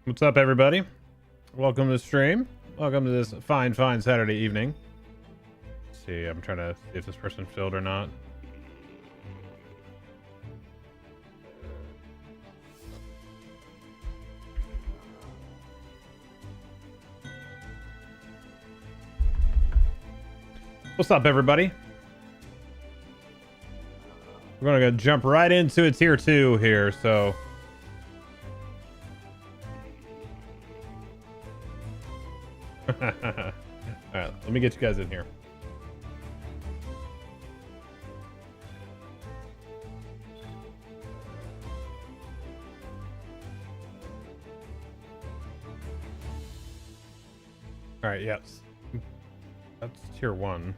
What's up, everybody? Welcome to the stream. Welcome to this fine Saturday evening. Let's see, I'm trying to see if this person's filled or not. What's up, everybody? We're gonna jump right into a tier 2 here, so all right, let me get you guys in here. All right, yes, that's tier 1.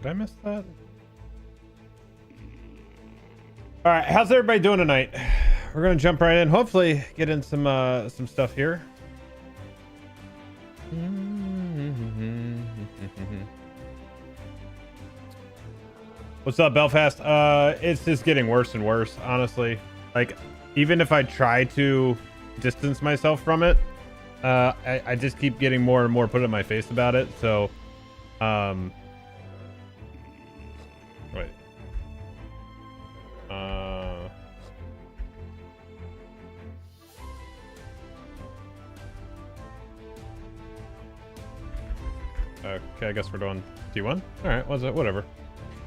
Did I miss that? All right, how's everybody doing tonight? We're gonna jump right in. Hopefully, get in some stuff here. What's up, Belfast? It's just getting worse and worse, honestly. Like, even if I try to distance myself from it, I just keep getting more and more put in my face about it. So, wait. Okay, I guess we're doing T1. All right, what's it? Whatever.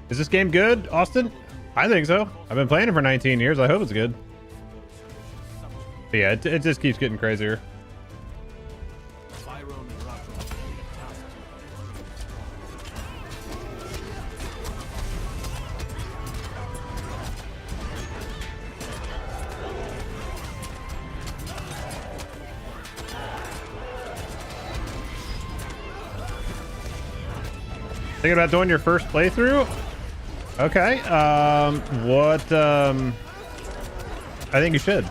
Is this game good, Austin? I think so. I've been playing it for 19 years. I hope it's good. But yeah, it just keeps getting crazier. Thinking about doing your first playthrough? Okay. I think you should.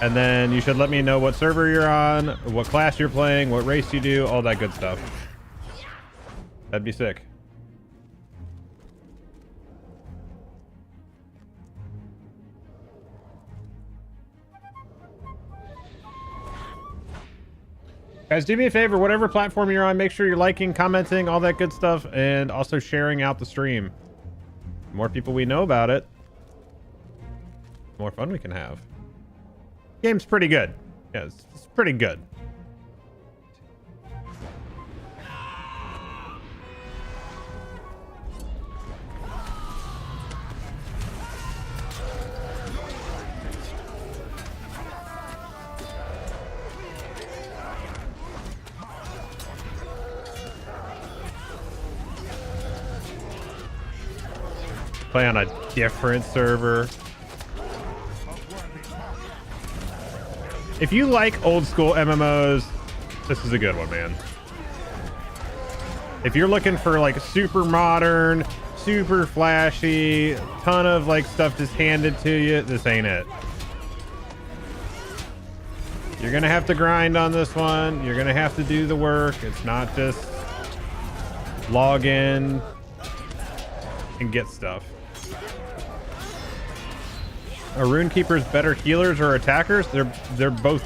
And then you should let me know what server you're on, what class you're playing, what race you do, all that good stuff. That'd be sick. Guys, do me a favor, whatever platform you're on, make sure you're liking, commenting, all that good stuff, and also sharing out the stream. The more people we know about it, the more fun we can have. Game's pretty good. Yeah, it's pretty good. Play on a different server. If you like old school MMOs, this is a good one, man. If you're looking for like super modern, super flashy, ton of like stuff just handed to you, this ain't it. You're gonna have to grind on this one. You're gonna have to do the work. It's not just log in and get stuff. Are rune keepers better healers or attackers? They're both.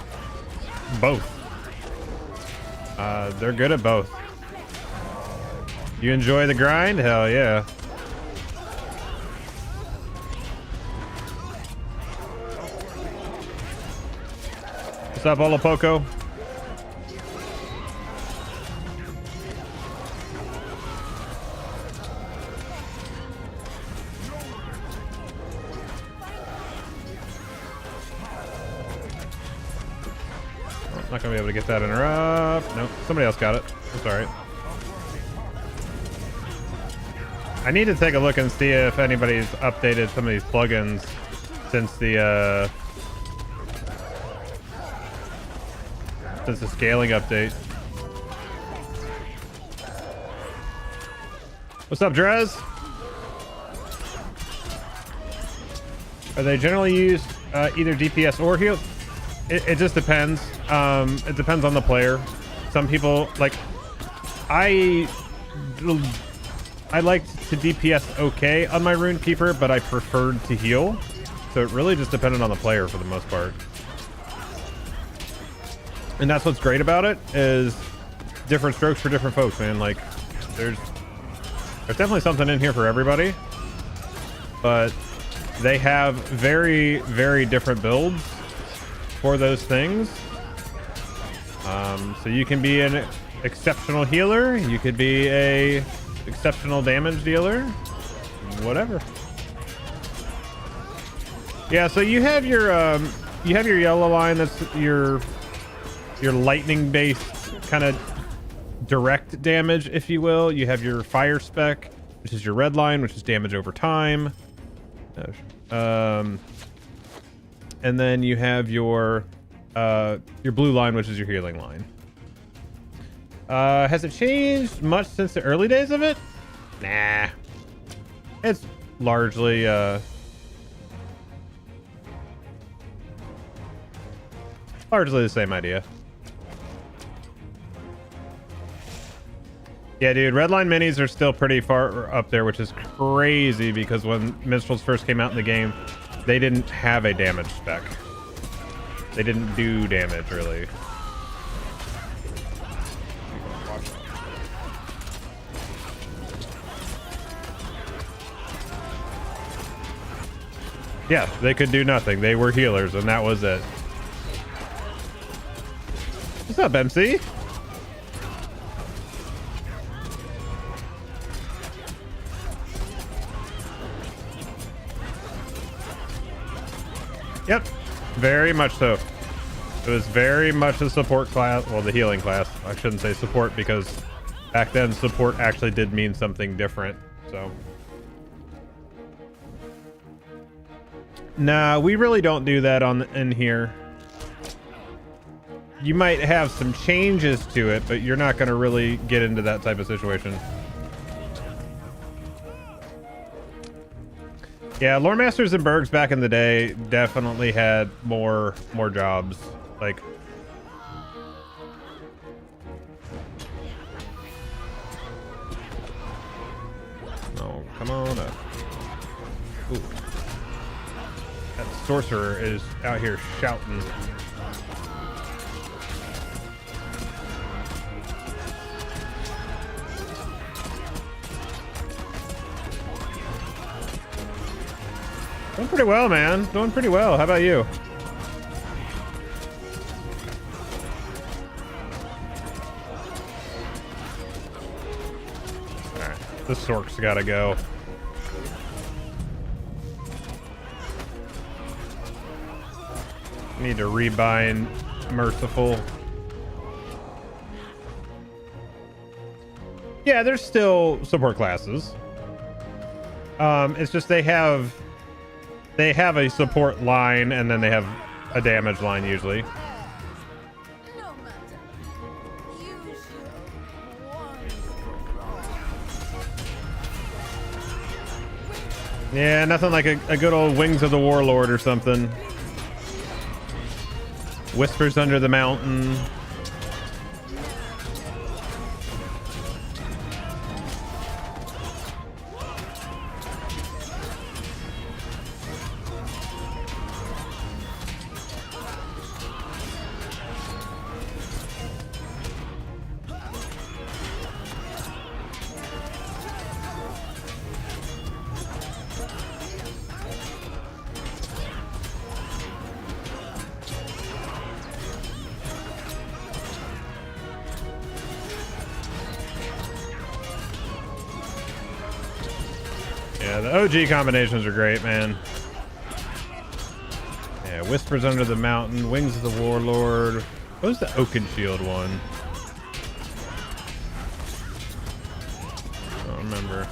They're good at both. You enjoy the grind? Hell yeah. What's up, Olapoco? Not gonna be able to get that interrupt. Nope, somebody else got it. That's all right. I need to take a look and see if anybody's updated some of these plugins since the scaling update. What's up, Drez? Are they generally used either DPS or heal? It just depends. It depends on the player. Some people like I liked to DPS okay on my Rune Keeper, but I preferred to heal. So it really just depended on the player for the most part. And that's what's great about it, is different strokes for different folks, man. Like, there's definitely something in here for everybody, but they have very, very different builds for those things. So you can be an exceptional healer, you could be a exceptional damage dealer, whatever. Yeah, so you have your yellow line, that's your lightning based kind of direct damage, if you will. You have your fire spec, which is your red line, which is damage over time. And then you have your blue line, which is your healing line. Has it changed much since the early days of it? Nah. It's largely the same idea. Yeah, dude, Redline minis are still pretty far up there, which is crazy because when Minstrels first came out in the game, they didn't have a damage spec. They didn't do damage, really. Yeah, they could do nothing. They were healers, and that was it. What's up, MC? Yep, very much so. It was very much a support class. Well, the healing class. I shouldn't say support because back then support actually did mean something different. So, nah, we really don't do that in here. You might have some changes to it, but you're not going to really get into that type of situation. Yeah, Lore Masters and Bergs back in the day definitely had more jobs. Like, oh, come on up. Ooh. That sorcerer is out here shouting. Doing pretty well, man. Doing pretty well. How about you? Alright. This Sork's gotta go. Need to rebind Merciful. Yeah, there's still support classes. It's just they have a support line and then they have a damage line usually. Yeah, nothing like a good old Wings of the Warlord or something. Whispers Under the Mountain. Yeah, the OG combinations are great, man. Yeah, Whispers Under the Mountain, Wings of the Warlord. What was the Oakenshield one? I don't remember.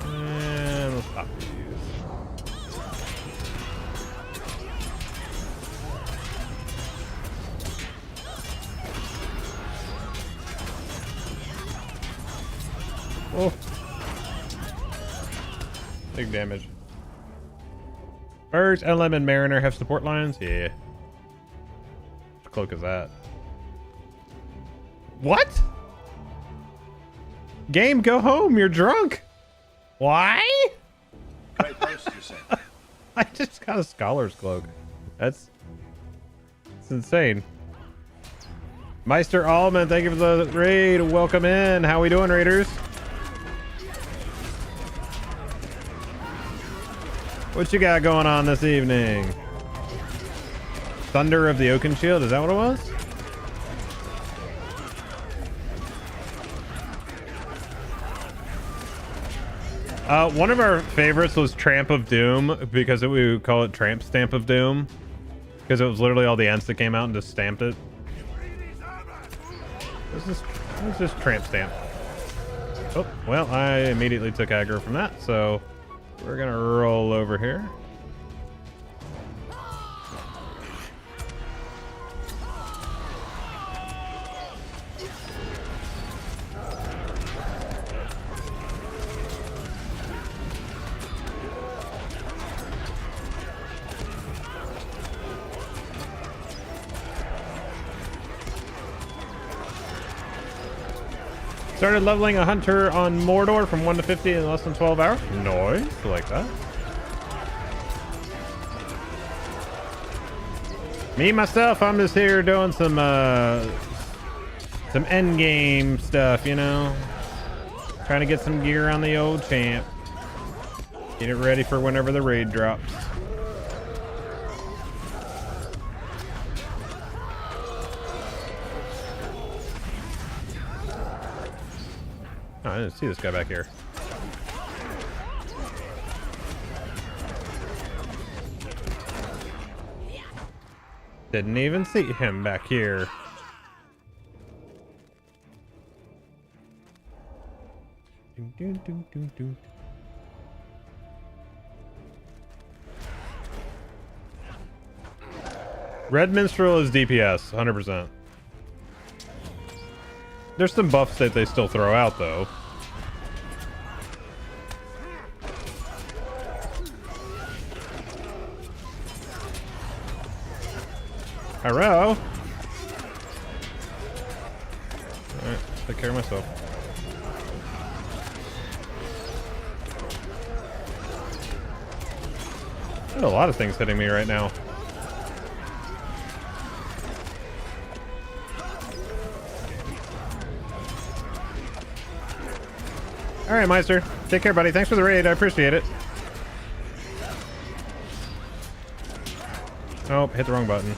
And we'll stop these. Oh. Big damage. Birds, LM, and Mariner have support lines? Yeah. What cloak is that? What? Game, go home. You're drunk. Why? I just got a scholar's cloak. It's insane. Meister Allman, thank you for the raid. Welcome in. How we doing, raiders? What you got going on this evening? Thunder of the Oaken Shield, is that what it was? One of our favorites was Tramp of Doom, because we would call it Tramp Stamp of Doom, because it was literally all the ants that came out and just stamped it. This is Tramp Stamp. Oh, well, I immediately took aggro from that, so we're gonna roll over here. Started leveling a hunter on Mordor from 1 to 50 in less than 12 hours. Nice, like that. Me, myself, I'm just here doing some endgame stuff, you know? Trying to get some gear on the old champ. Get it ready for whenever the raid drops. Oh, I didn't see this guy back here. Didn't even see him back here. Red Minstrel is DPS, 100%. There's some buffs that they still throw out, though. Hello. Alright, take care of myself. There's a lot of things hitting me right now. Alright, Meister. Take care, buddy. Thanks for the raid. I appreciate it. Oh, hit the wrong button.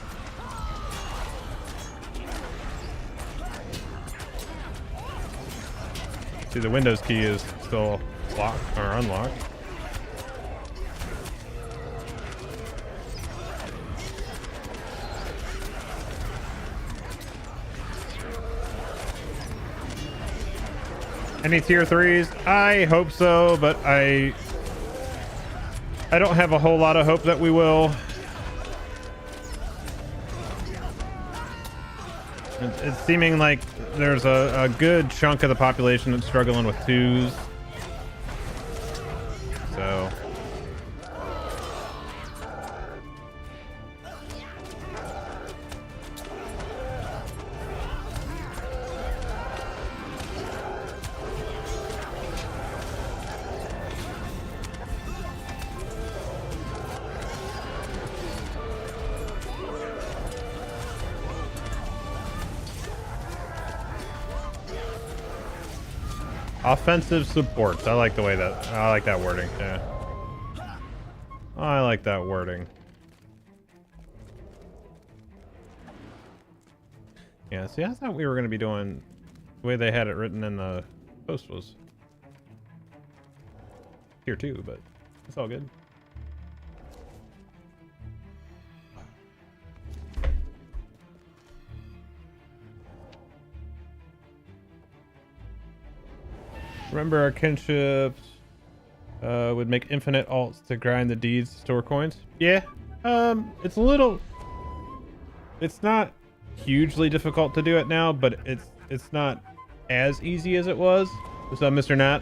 See, the Windows key is still locked or unlocked. Any tier 3s? I hope so, but I don't have a whole lot of hope that we will. It's seeming like there's a good chunk of the population that's struggling with 2s. So offensive supports. I like the way that I like that wording. Yeah, I like that wording. Yeah, see, I thought we were going to be doing the way they had it written in the post was tier 2, but it's all good. Remember, our kinships would make infinite alts to grind the deeds to store coins. Yeah, it's a little. It's not hugely difficult to do it now, but it's not as easy as it was. What's up, Mr. Nat?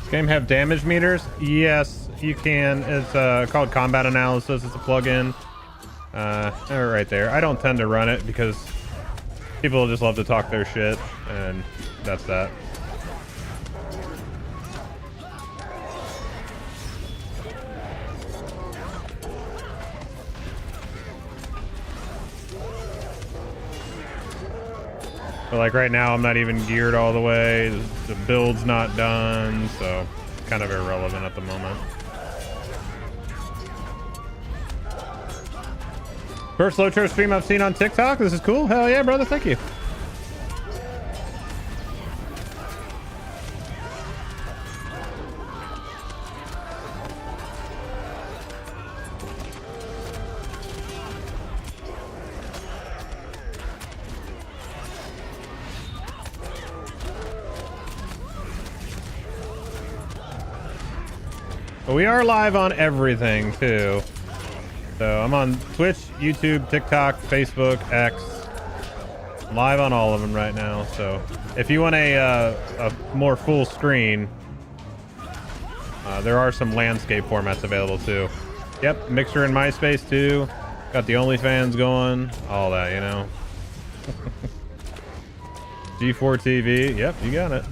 This game have damage meters? Yes, you can. It's called Combat Analysis. It's a plugin. Right there. I don't tend to run it because people just love to talk their shit, and that's that. But like right now, I'm not even geared all the way. The build's not done, so it's kind of irrelevant at the moment. First LOTRO stream I've seen on TikTok. This is cool. Hell yeah, brother. Thank you. But we are live on everything too. So I'm on Twitch, YouTube, TikTok, Facebook, X. I'm live on all of them right now. So if you want a more full screen, there are some landscape formats available too. Yep, Mixer and MySpace too. Got the OnlyFans going, all that, you know. G4 TV, yep, you got it.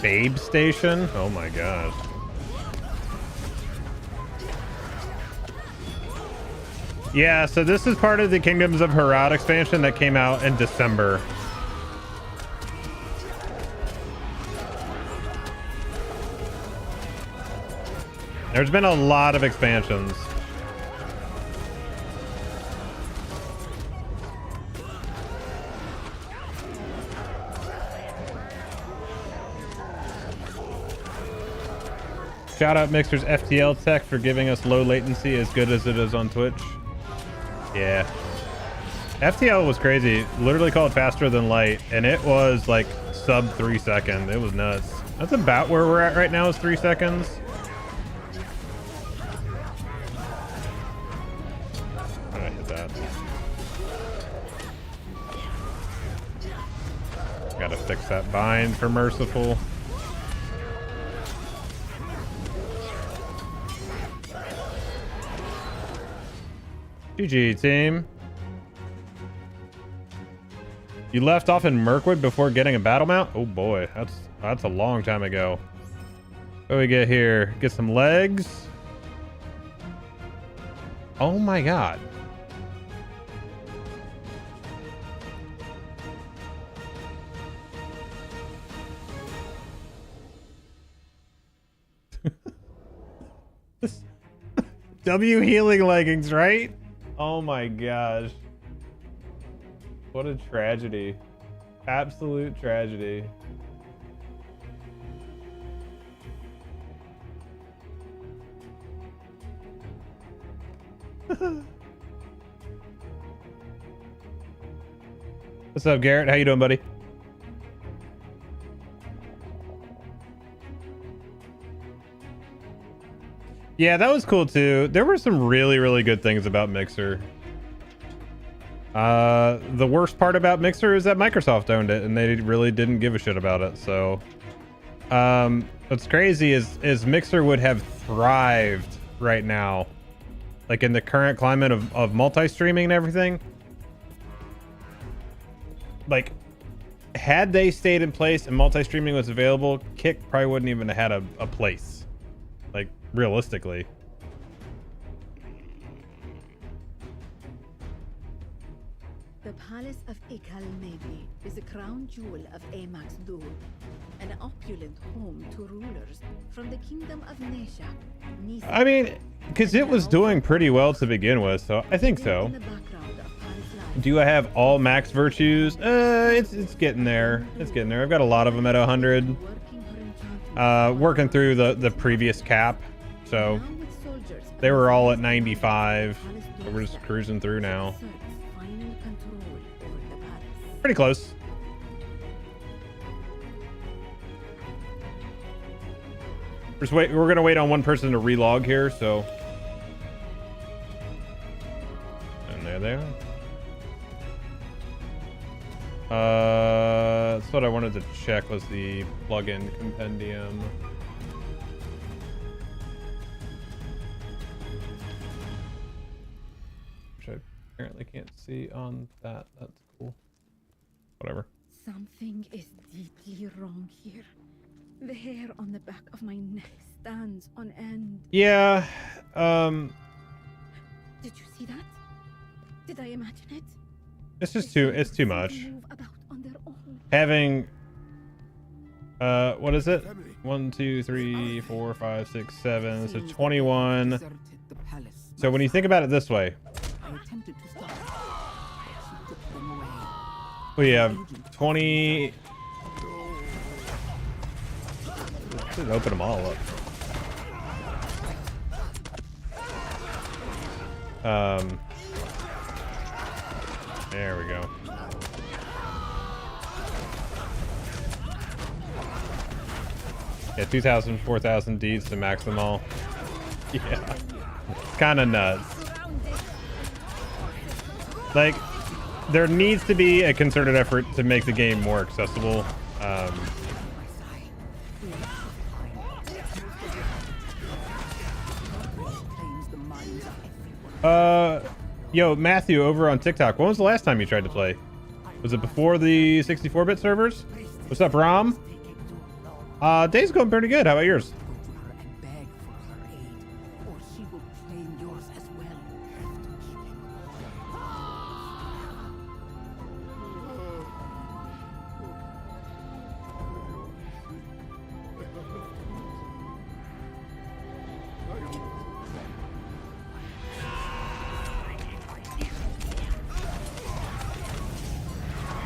Babe Station? Oh my god. Yeah, so this is part of the Kingdoms of Herat expansion that came out in December. There's been a lot of expansions. Shout out Mixer's FTL tech for giving us low latency as good as it is on Twitch. Yeah. FTL was crazy. Literally called faster than light, and it was like sub 3 seconds. It was nuts. That's about where we're at right now, is 3 seconds. How did I hit that? Gotta fix that bind for Merciful. GG, team. You left off in Mirkwood before getting a battle mount? Oh boy, that's a long time ago. What do we get here? Get some legs. Oh my god. W healing leggings, right? Oh my gosh. What a tragedy. Absolute tragedy. What's up, Garrett? How you doing, buddy? Yeah, that was cool too. There were some really, really good things about Mixer. The worst part about Mixer is that Microsoft owned it and they really didn't give a shit about it. So, what's crazy is Mixer would have thrived right now, like in the current climate of multi-streaming and everything. Like, had they stayed in place and multi-streaming was available, Kick probably wouldn't even have had a place. Like, realistically. The Palace of Ikal Maybe is a crown jewel of Amax Dul, an opulent home to rulers from the kingdom of Nesha. I mean, because it was doing pretty well to begin with, so I think so. Do I have all max virtues? It's getting there. It's getting there. I've got a lot of them at 100. Working through the previous cap, so they were all at 95. So we're just cruising through now. Pretty close. We're gonna wait on one person to relog here, so. And there they are. That's what I wanted to check was the plugin compendium. Which I apparently can't see on that. That's cool. Whatever. Something is deeply wrong here. The hair on the back of my neck stands on end. Yeah. Did you see that? Did I imagine it? It's just it's too much. Move about on their own. Having what is it? 1, 2, 3, 4, 5, 6, 7. So 21. So when you think about it this way, we have 20. Should open them all up. There we go. Yeah, 2,000, 4,000 deeds to max them all. Yeah, it's kind of nuts. Like, there needs to be a concerted effort to make the game more accessible. Yo, Matthew over on TikTok. When was the last time you tried to play? Was it before the 64-bit servers? What's up, Rom? Day's going pretty good. How about yours?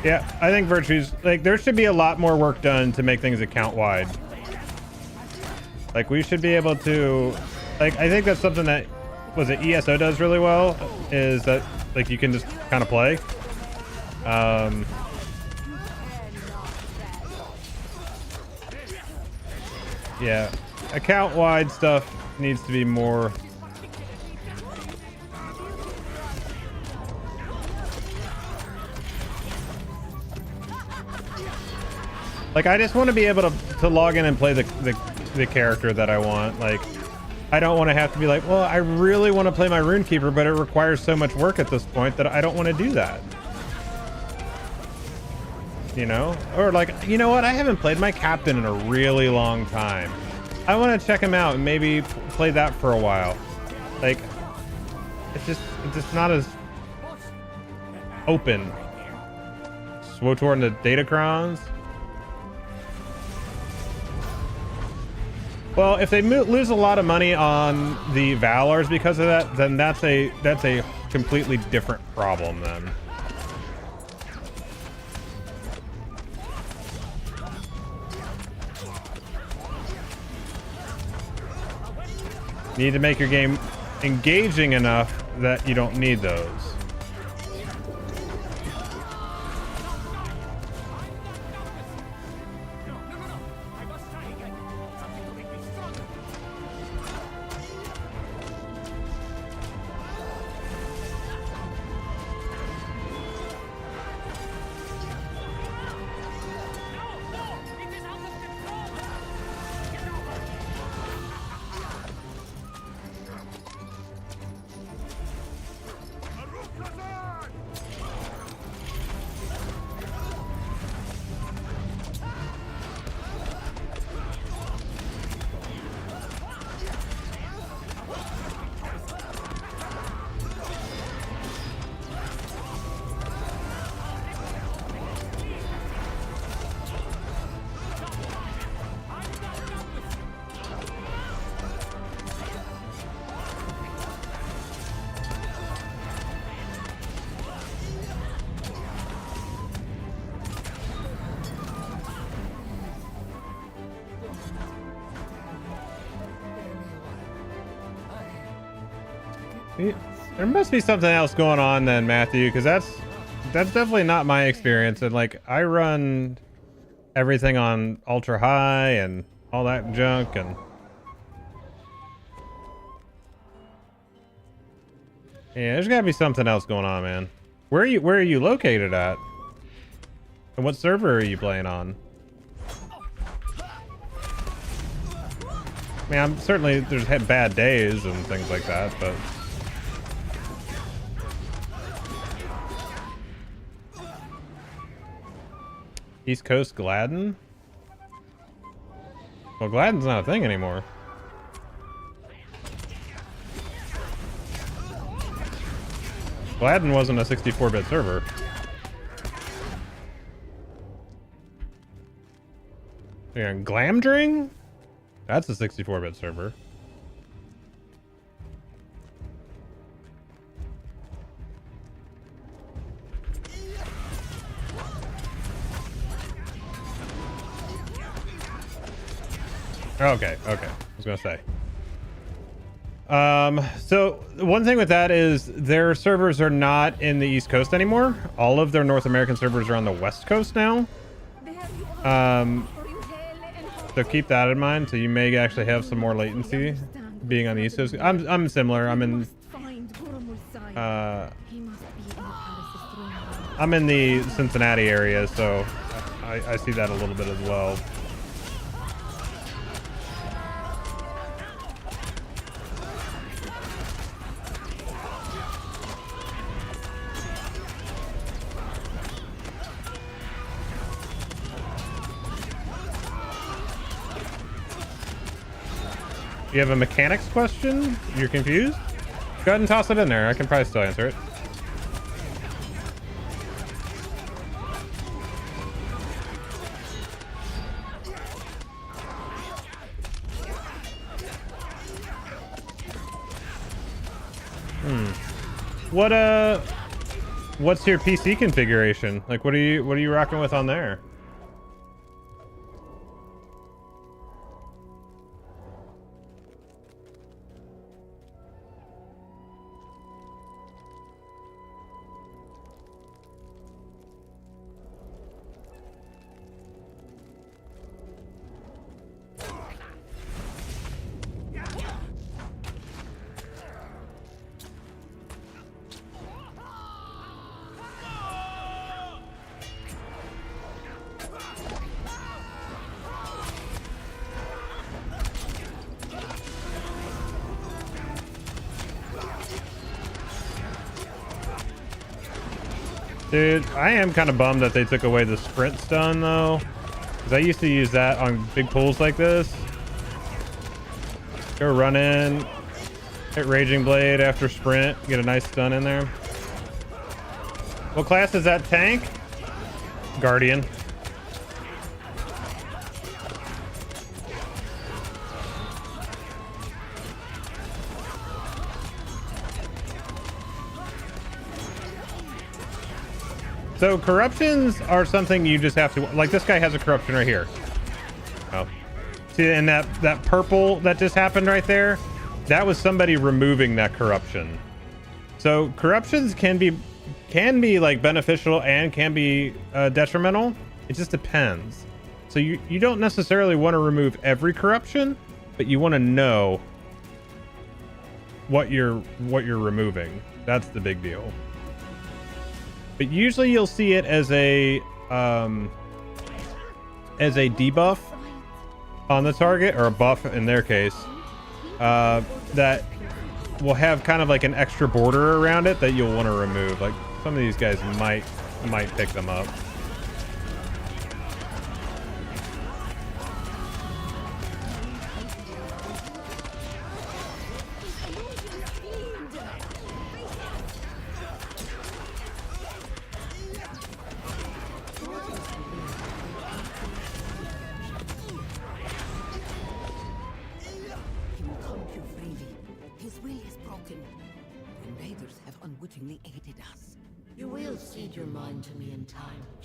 Yeah, I think Virtue's, like, there should be a lot more work done to make things account wide. Like, we should be able to, like, I think that's something that, was it ESO does really well, is that, like, you can just kind of play. Yeah, account wide stuff needs to be more. Like, I just want to be able to log in and play the character that I want. Like, I don't want to have to be like, well, I really want to play my Runekeeper, but it requires so much work at this point that I don't want to do that. You know? Or like, you know what? I haven't played my Captain in a really long time. I want to check him out and maybe play that for a while. Like, it's just not as open. Swotor and the Datacrons. Well, if they lose a lot of money on the Valors because of that, then that's a completely different problem then. You need to make your game engaging enough that you don't need those. There must be something else going on then, Matthew, because that's definitely not my experience. And like, I run everything on ultra high and all that junk, and Yeah, there's gotta be something else going on, man. Where are you located at? And what server are you playing on? I mean, I'm certainly there's had bad days and things like that, but East Coast Gladden? Well, Gladden's not a thing anymore. Gladden wasn't a 64-bit server. Yeah, Glamdring? That's a 64-bit server. Okay, I was gonna say. So one thing with that is their servers are not in the East Coast anymore. All of their North American servers are on the West Coast now. So keep that in mind. So you may actually have some more latency being on the East Coast. I'm similar. I'm in the Cincinnati area, so I see that a little bit as well. You have a mechanics question? You're confused? Go ahead and toss it in there. I can probably still answer it. What's your PC configuration? Like, what are you rocking with on there? Dude, I am kind of bummed that they took away the sprint stun though, because I used to use that on big pools like this. Go run in, hit Raging Blade after sprint, get a nice stun in there. What class is that tank? Guardian. So corruptions are something you just have to, like this guy has a corruption right here. Oh, see, and that purple that just happened right there, that was somebody removing that corruption. So corruptions can be like beneficial and can be detrimental. It just depends. So you don't necessarily want to remove every corruption, but you want to know what you're removing. That's the big deal. But usually you'll see it as a debuff on the target, or a buff in their case, that will have kind of like an extra border around it that you'll want to remove. Like some of these guys might pick them up.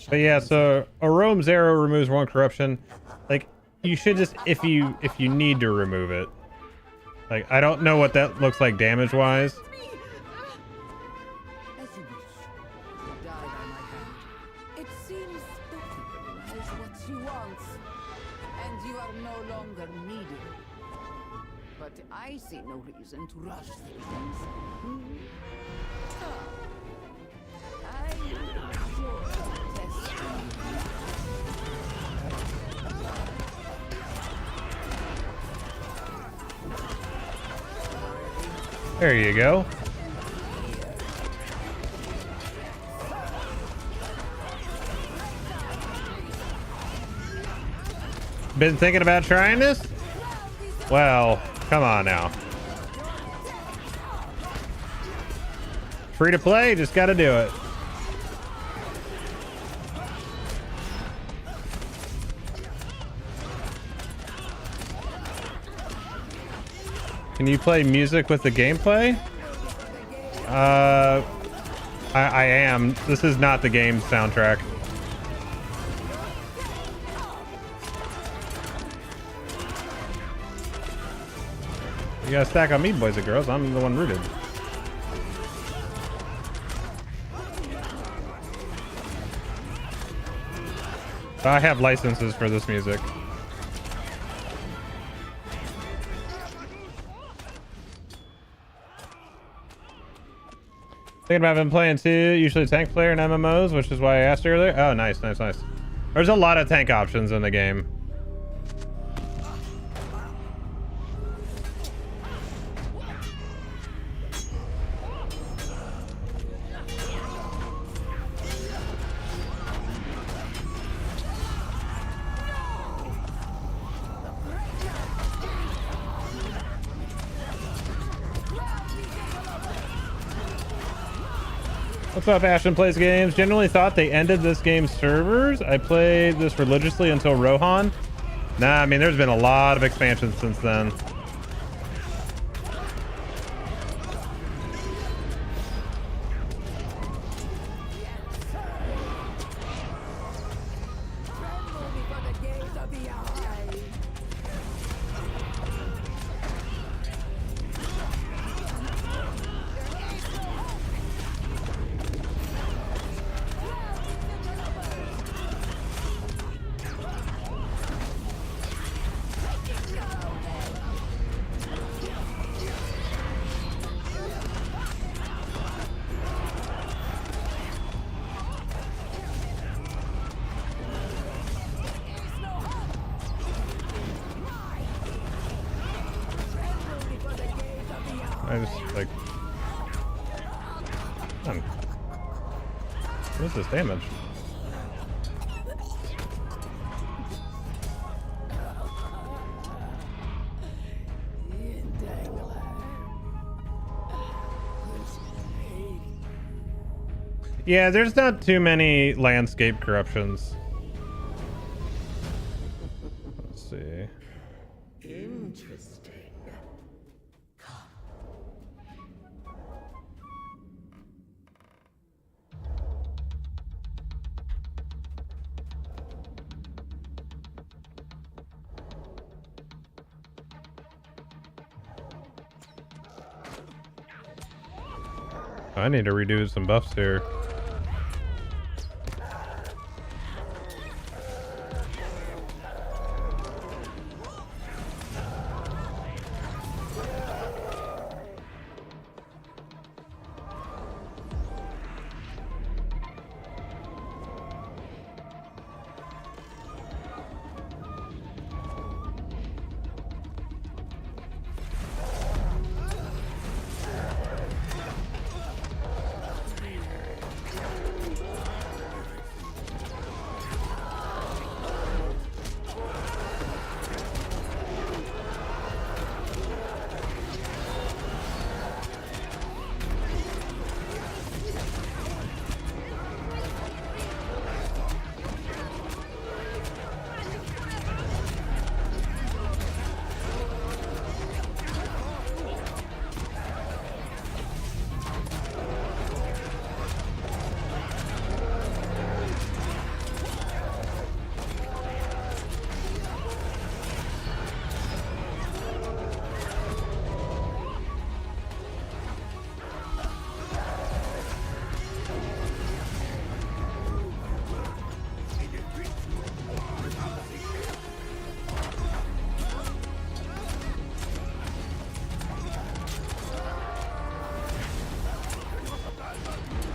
But yeah, so a roam's arrow removes one corruption. Like you should just, if you need to remove it. Like I don't know what that looks like damage wise. It seems Spooky has what she wants, and you are no longer needed. But I I see no reason to rush things. I enjoy testing. There you go. Been thinking about trying this? Well, come on now. Free to play, just gotta do it. Can you play music with the gameplay? I am. This is not the game soundtrack. You gotta stack on me, boys and girls. I'm the one rooted. I have licenses for this music. Thinking about been playing too, usually tank player in MMOs, which is why I asked earlier. Oh, nice, nice, nice. There's a lot of tank options in the game. What's up, Ashton Plays Games? Generally thought they ended this game's servers. I played this religiously until Rohan. Nah, I mean, there's been a lot of expansions since then. I just, like... Man. What is this damage? Yeah, there's not too many landscape corruptions. Let's see. Interesting. I need to redo some buffs here.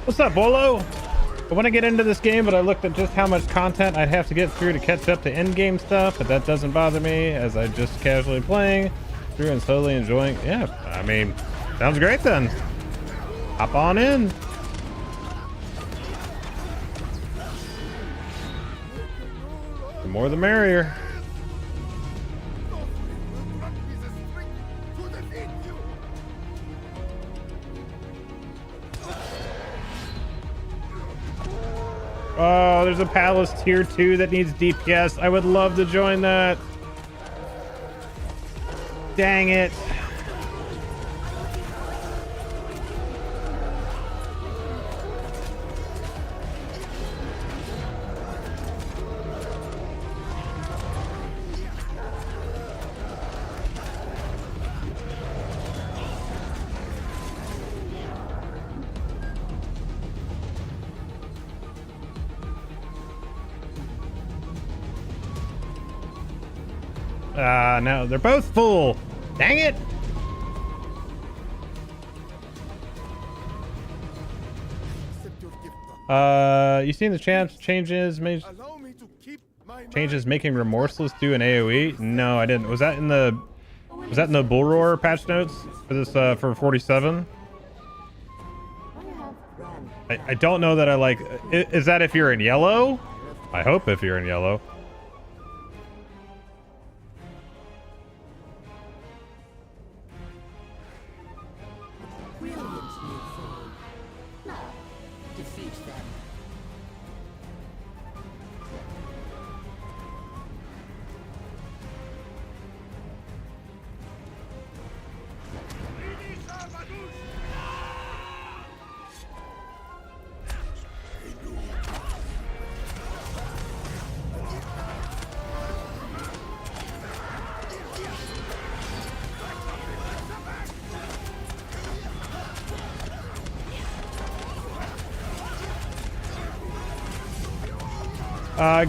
What's up, Bolo? I want to get into this game, but I looked at just how much content I'd have to get through to catch up to endgame stuff, but that doesn't bother me as I just casually playing through and slowly enjoying. Yeah, I mean, sounds great then. Hop on in. The more the merrier. Oh, there's a palace tier 2 that needs DPS. I would love to join that. Dang it. No, they're both full. Dang it. You seen the changes making Remorseless do an AoE? No, I didn't. Was that in the Bull Roar patch notes for this for 47? I don't know that I like. Is that if you're in yellow? I hope if you're in yellow.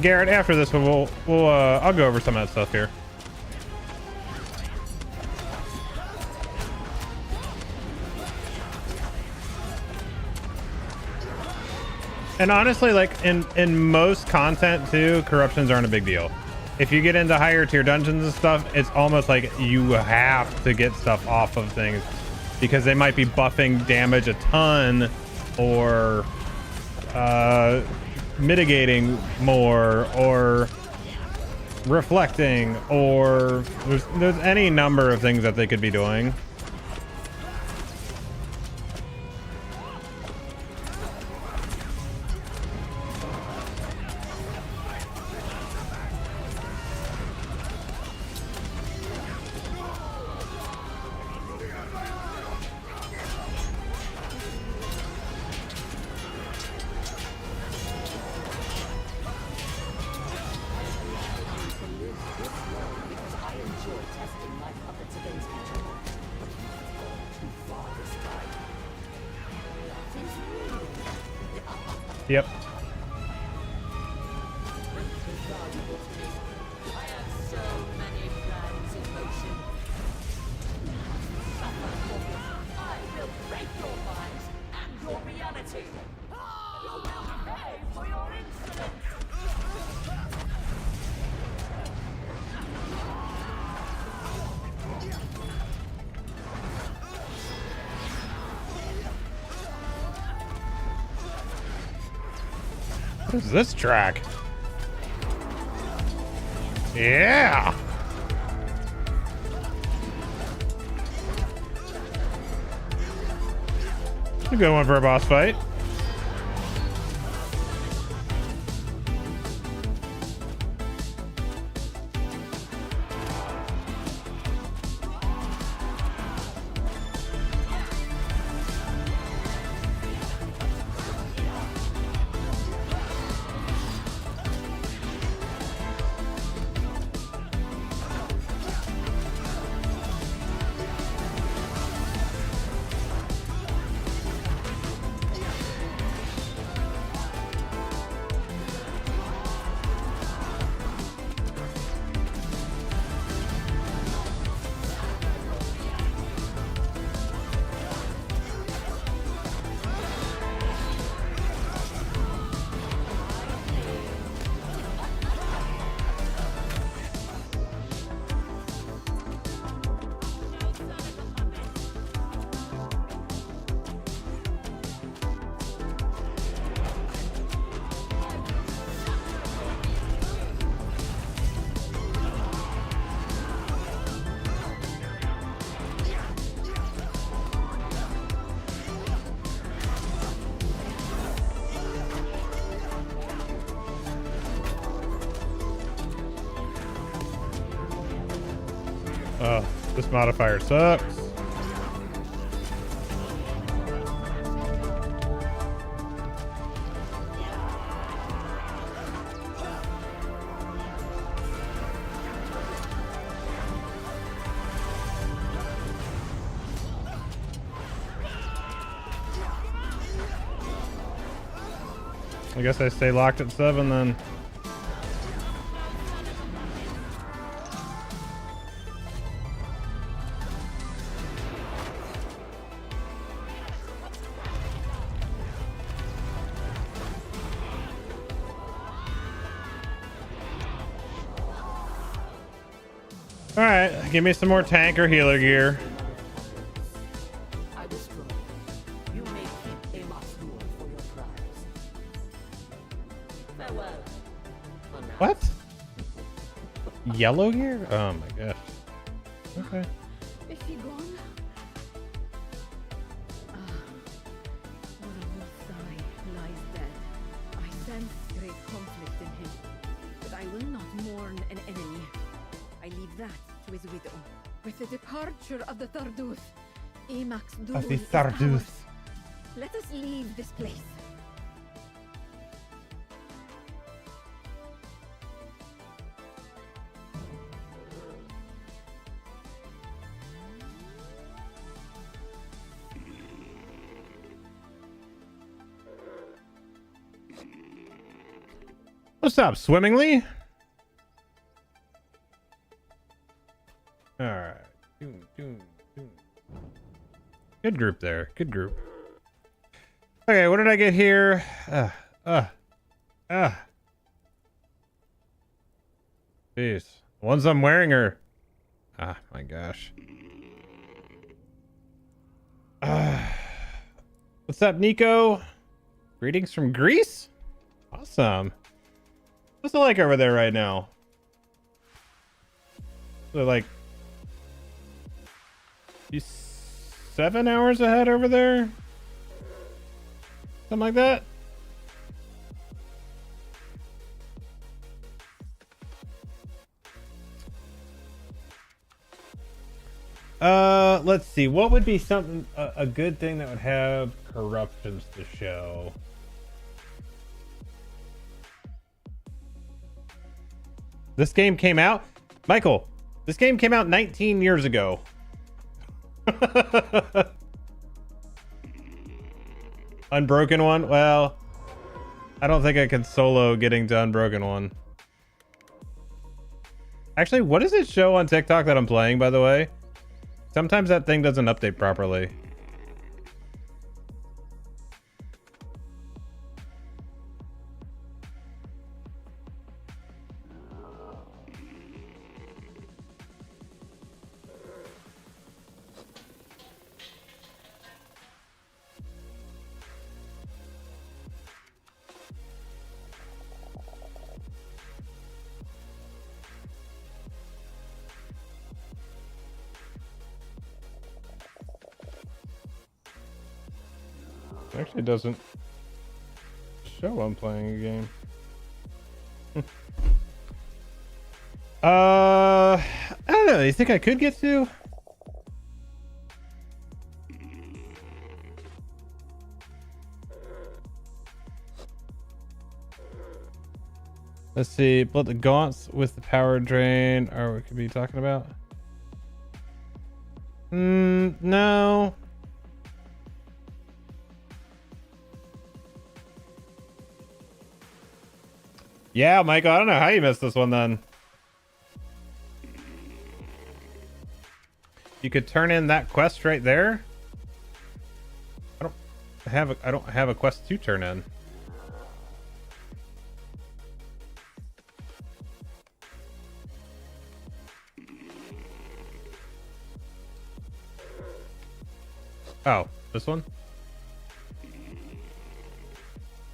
Garrett, after this one, I'll go over some of that stuff here. And honestly, like in most content too, corruptions aren't a big deal. If you get into higher tier dungeons and stuff, it's almost like you have to get stuff off of things because they might be buffing damage a ton or mitigating more or reflecting, or there's any number of things that they could be doing. Yep. What is this track? Yeah. A good one for a boss fight. modifier sucks. I guess I stay locked at 7 then. All right, give me some more tank or healer gear. I destroy. You may keep a Maslow for your prize. Farewell. What? Yellow gear? Oh my gosh. Okay. Is he gone? Muramosai lies dead. I sense great conflict in him, but I will not mourn an enemy. I leave that to his widow. With the departure of the Tharduth, Emax Dul Of the is Tharduth. ours. Let us leave this place. What's up, swimmingly? All right. Good group there. Good group. Okay, what did I get here? Jeez. The ones I'm wearing are... Ah, my gosh. What's up, Nico? Greetings from Greece? Awesome. What's it like over there right now? They're like... You 7 hours ahead over there? Something like that? Let's see. What would be something, a good thing that would have corruptions to show? This game came out, Michael, this game came out 19 years ago. Unbroken one? Well, I don't think I can solo getting to Unbroken one. Actually, what does it show on TikTok that I'm playing, by the way? Sometimes that thing doesn't update properly. Actually doesn't show I'm playing a game. I don't know. You think I could get to? Let's see. But the gaunts with the power drain are we could be talking about? No. Yeah, Michael, I don't know how you missed this one then. You could turn in that quest right there. I don't have a quest to turn in. Oh, this one?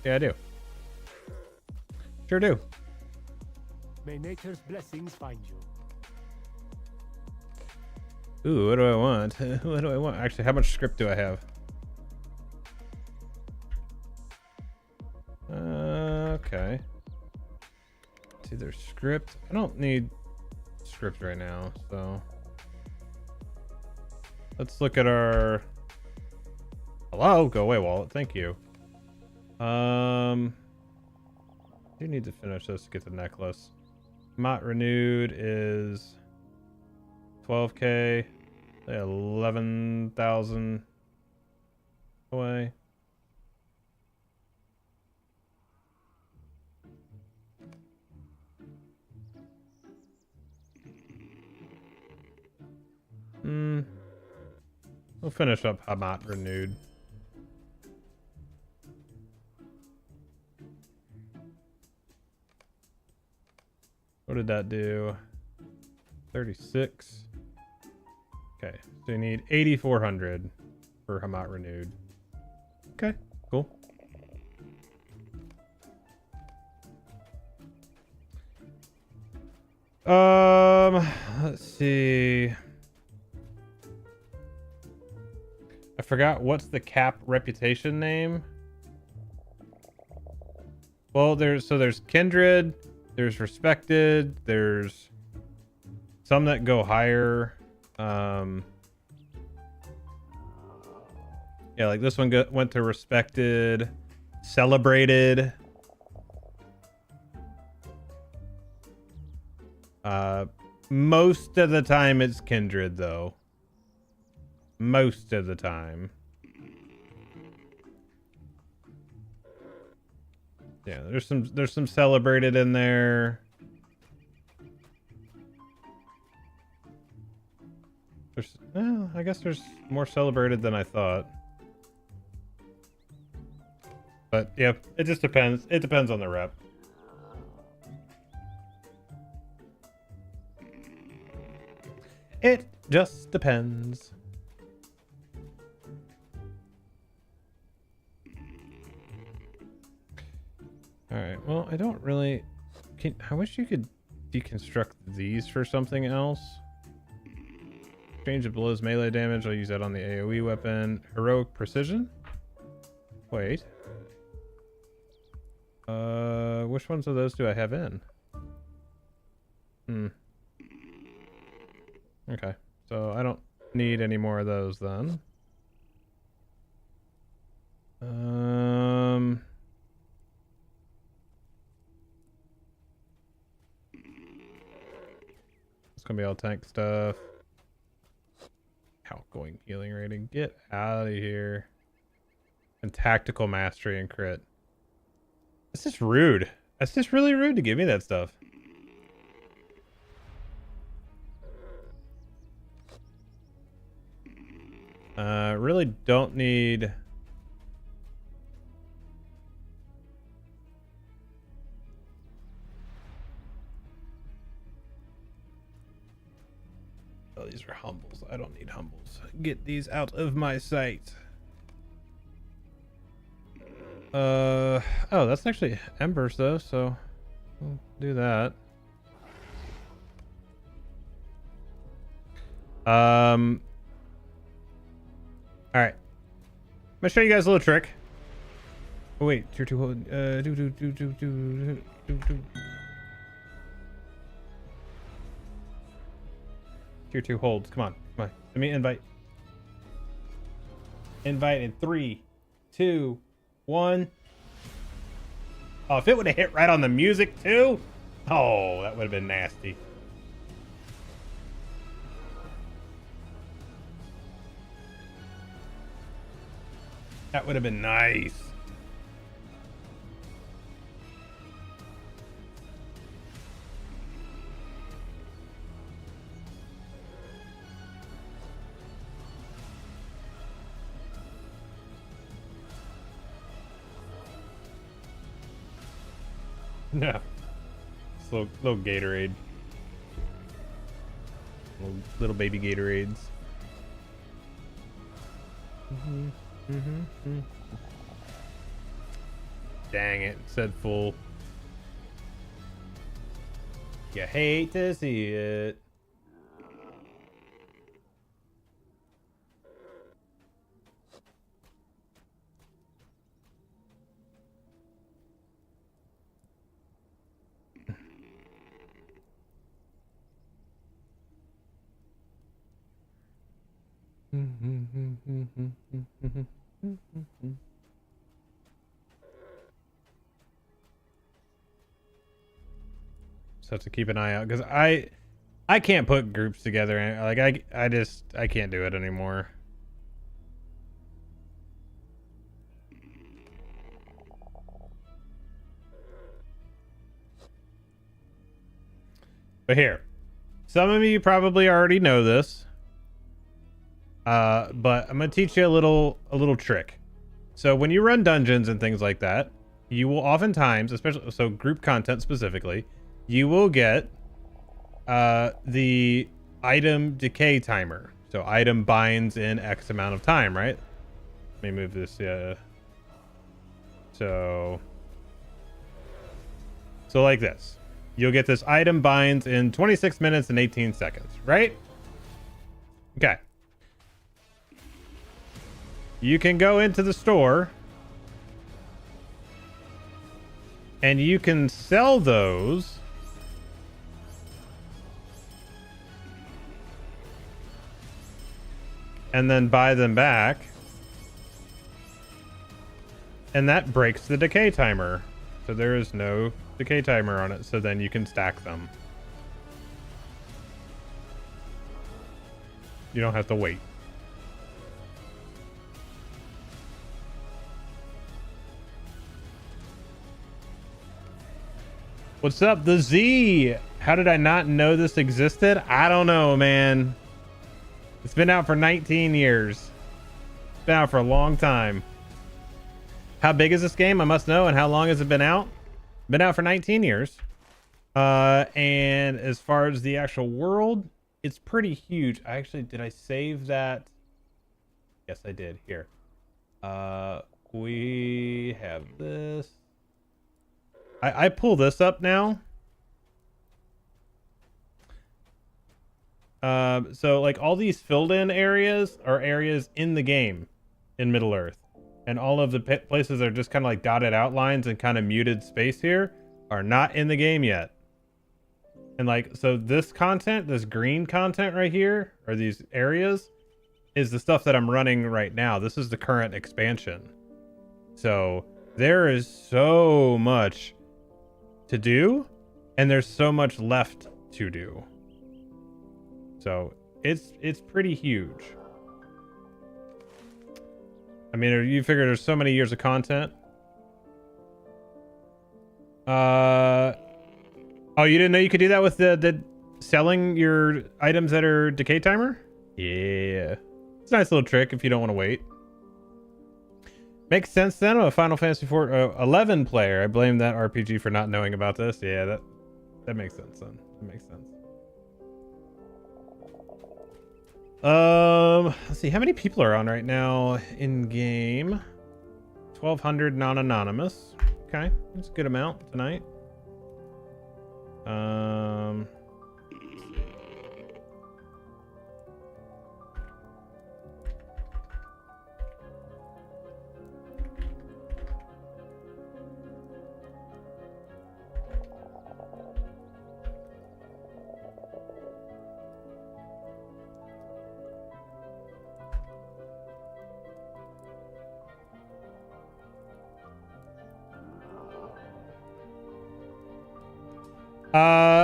Yeah, I do. Sure do. May nature's blessings find you. Ooh, what do I want? What do I want? Actually, how much script do I have? Okay. It's either script. I don't need script right now, so. Let's look at our... Hello? Go away, wallet. Thank you. Do need to finish this to get the necklace. Mott renewed is 12k. 11,000 away. We'll finish up Hamat renewed. What did that do? 36. Okay, so you need 8,400 for Hamat renewed. Okay, cool. Let's see. I forgot what's the cap reputation name. Well, there's kindred, there's respected, there's some that go higher. Yeah, like this one went to respected, celebrated. Most of the time it's kindred though. Most of the time. Yeah, there's some celebrated in there. I guess there's more celebrated than I thought. But yeah, it just depends. It depends on the rep. It just depends. Alright, well, I don't really... I wish you could deconstruct these for something else. Change of blows melee damage. I'll use that on the AoE weapon. Heroic precision? Wait. Which ones of those do I have in? Okay, so I don't need any more of those then. It's gonna be all tank stuff. Outgoing healing rating. Get out of here. And tactical mastery and crit. That's just rude. That's just really rude to give me that stuff. Really don't need... Oh, these are humbles. I don't need humbles. Get these out of my sight. Oh, that's actually embers though, so we'll do that. All right. I'm gonna show you guys a little trick. Oh wait, tier 2 hold. Tier 2 holds. Come on, come on. Let me invite. Invite in 3, 2, 1. Oh, if it would have hit right on the music too. Oh, that would have been nasty. That would have been nice. No. It's little Gatorade. Little baby Gatorades. Dang it, said full. You hate to see it. So have to keep an eye out because I can't put groups together. Like I can't do it anymore. But here, some of you probably already know this. But I'm gonna teach you a little trick. So when you run dungeons and things like that, you will oftentimes, especially so group content specifically, you will get the item decay timer. So item binds in X amount of time, right? Let me move this. So like this. You'll get this item binds in 26 minutes and 18 seconds, right? Okay. You can go into the store and you can sell those and then buy them back. And that breaks the decay timer. So there is no decay timer on it. So then you can stack them. You don't have to wait. What's up, the Z? How did I not know this existed? I don't know, man. It's been out for 19 years. It's been out for a long time. How big is this game? I must know. And how long has it been out? Been out for 19 years. And as far as the actual world, it's pretty huge. Did I save that? Yes, I did. Here. We have this. I pull this up now. So like all these filled in areas are areas in the game in Middle Earth. And all of the places that are just kind of like dotted outlines and kind of muted space here are not in the game yet. And like, so this content, this green content right here, or these areas, is the stuff that I'm running right now. This is the current expansion. So there is so much to do, and there's so much left to do. So it's pretty huge. I mean, you figure there's so many years of content. Oh, you didn't know you could do that with the selling your items that are decay timer? Yeah. It's a nice little trick if you don't want to wait. Makes sense then. I'm a Final Fantasy 11 player. I blame that RPG for not knowing about this. Yeah, that makes sense then. That makes sense. Let's see. How many people are on right now in game? 1,200 non-anonymous. Okay, that's a good amount tonight.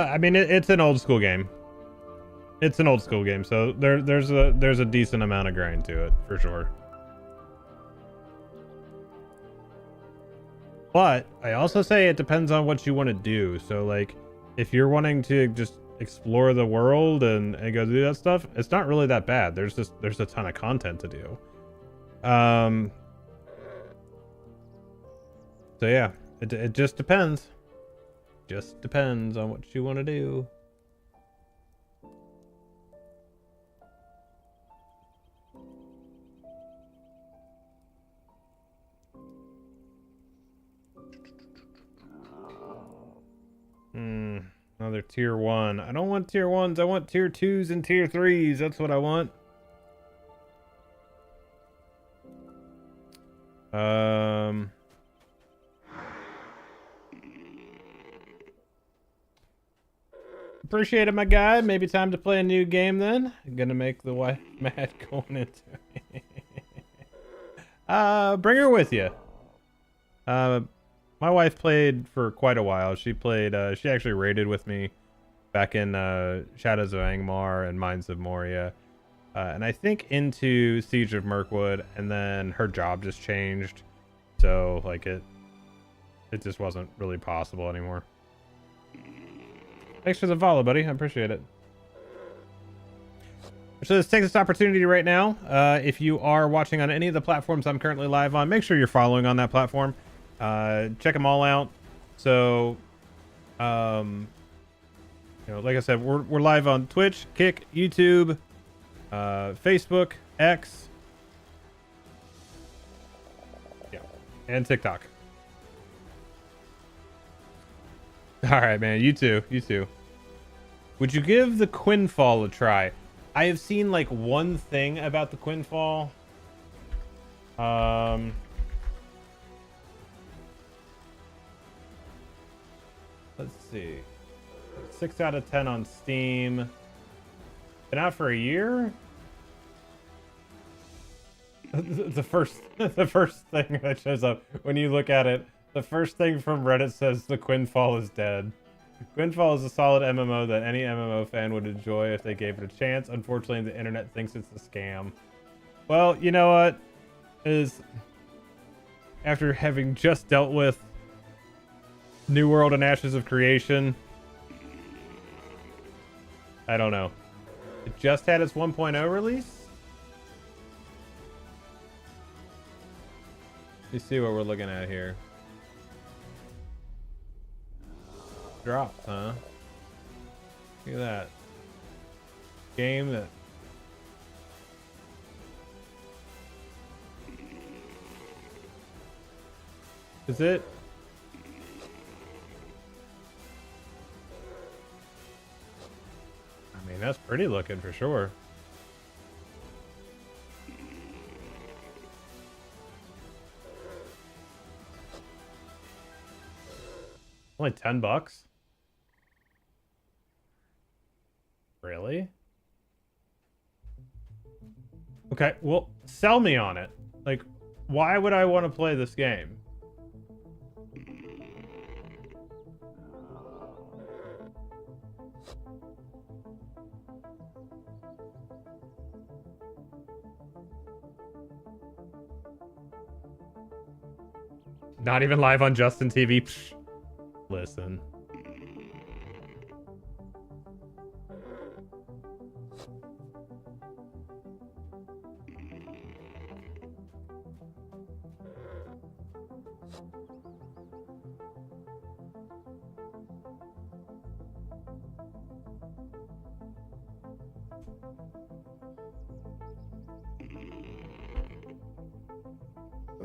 I mean, it's an old school game. It's an old school game, so there's a decent amount of grind to it for sure. But I also say it depends on what you want to do. So like, if you're wanting to just explore the world and go do that stuff, it's not really that bad. There's a ton of content to do. So yeah, it just depends. Just depends on what you want to do. Another tier 1. I don't want tier 1s. I want tier 2s and tier 3s. That's what I want. Appreciate it, my guy. Maybe time to play a new game then. I'm gonna make the wife mad going into it. Bring her with you. My wife played for quite a while. She played, she actually raided with me back in Shadows of Angmar and Mines of Moria. And I think into Siege of Mirkwood, and then her job just changed. So, like, it just wasn't really possible anymore. Thanks for the follow, buddy. I appreciate it. So let's take this opportunity right now. If you are watching on any of the platforms I'm currently live on, make sure you're following on that platform. Check them all out. So, you know, like I said, we're live on Twitch, Kick, YouTube, Facebook, X, yeah, and TikTok. All right, man. You too. You too. Would you give the Quinfall a try? I have seen like one thing about the Quinfall. Let's see. 6 out of 10 on Steam. Been out for a year? The first thing that shows up when you look at it, the first thing from Reddit says the Quinfall is dead. Quinfall is a solid MMO that any MMO fan would enjoy if they gave it a chance. Unfortunately, the internet thinks it's a scam. Well, you know what? After having just dealt with New World and Ashes of Creation, I don't know. It just had its 1.0 release? Let me see what we're looking at here. Dropped, huh? Look at that. Game that... Is it? I mean, that's pretty looking for sure. Only $10? Really? Okay, well, sell me on it. Like, why would I want to play this game? Not even live on Justin TV. Psh. Listen.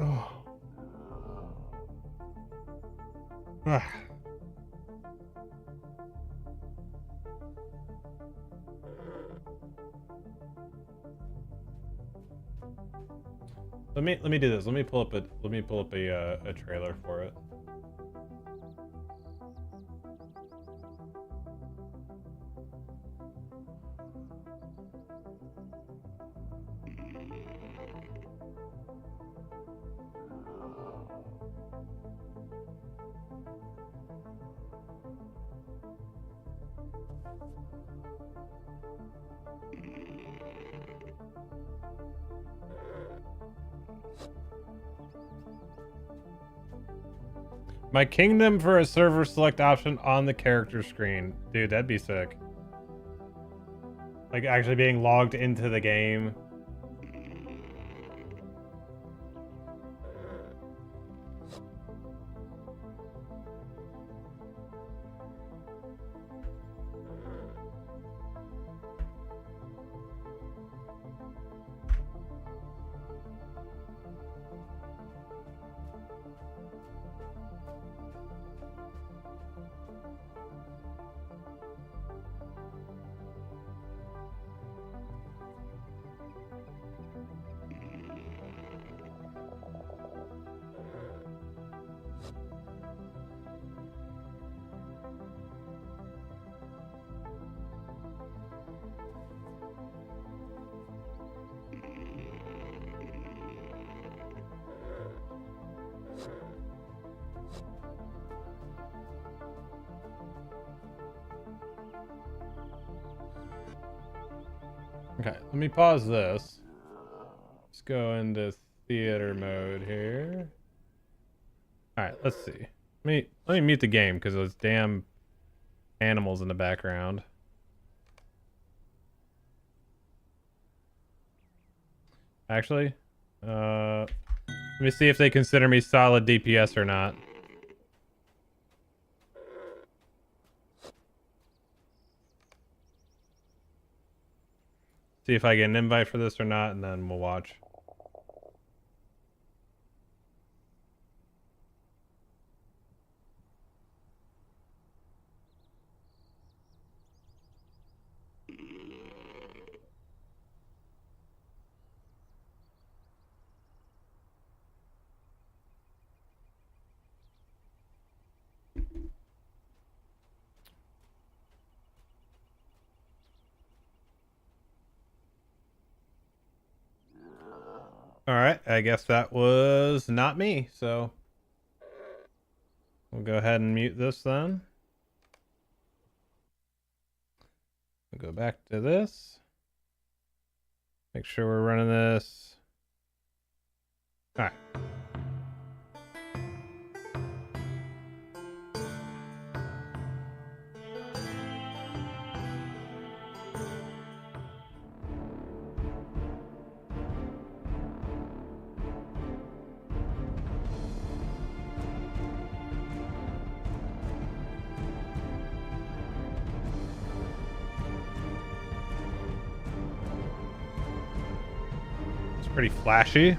Oh. Ah. Let me do this. Let me pull up a trailer for it. My kingdom for a server select option on the character screen. Dude, that'd be sick. Like actually being logged into the game. Okay, let me pause this. Let's go into theater mode here. All right, let's see. Let me mute the game because those damn animals in the background. Actually, let me see if they consider me solid DPS or not. See if I get an invite for this or not, and then we'll watch. All right, I guess that was not me, so we'll go ahead and mute this then. We'll go back to this. Make sure we're running this. All right. Pretty flashy.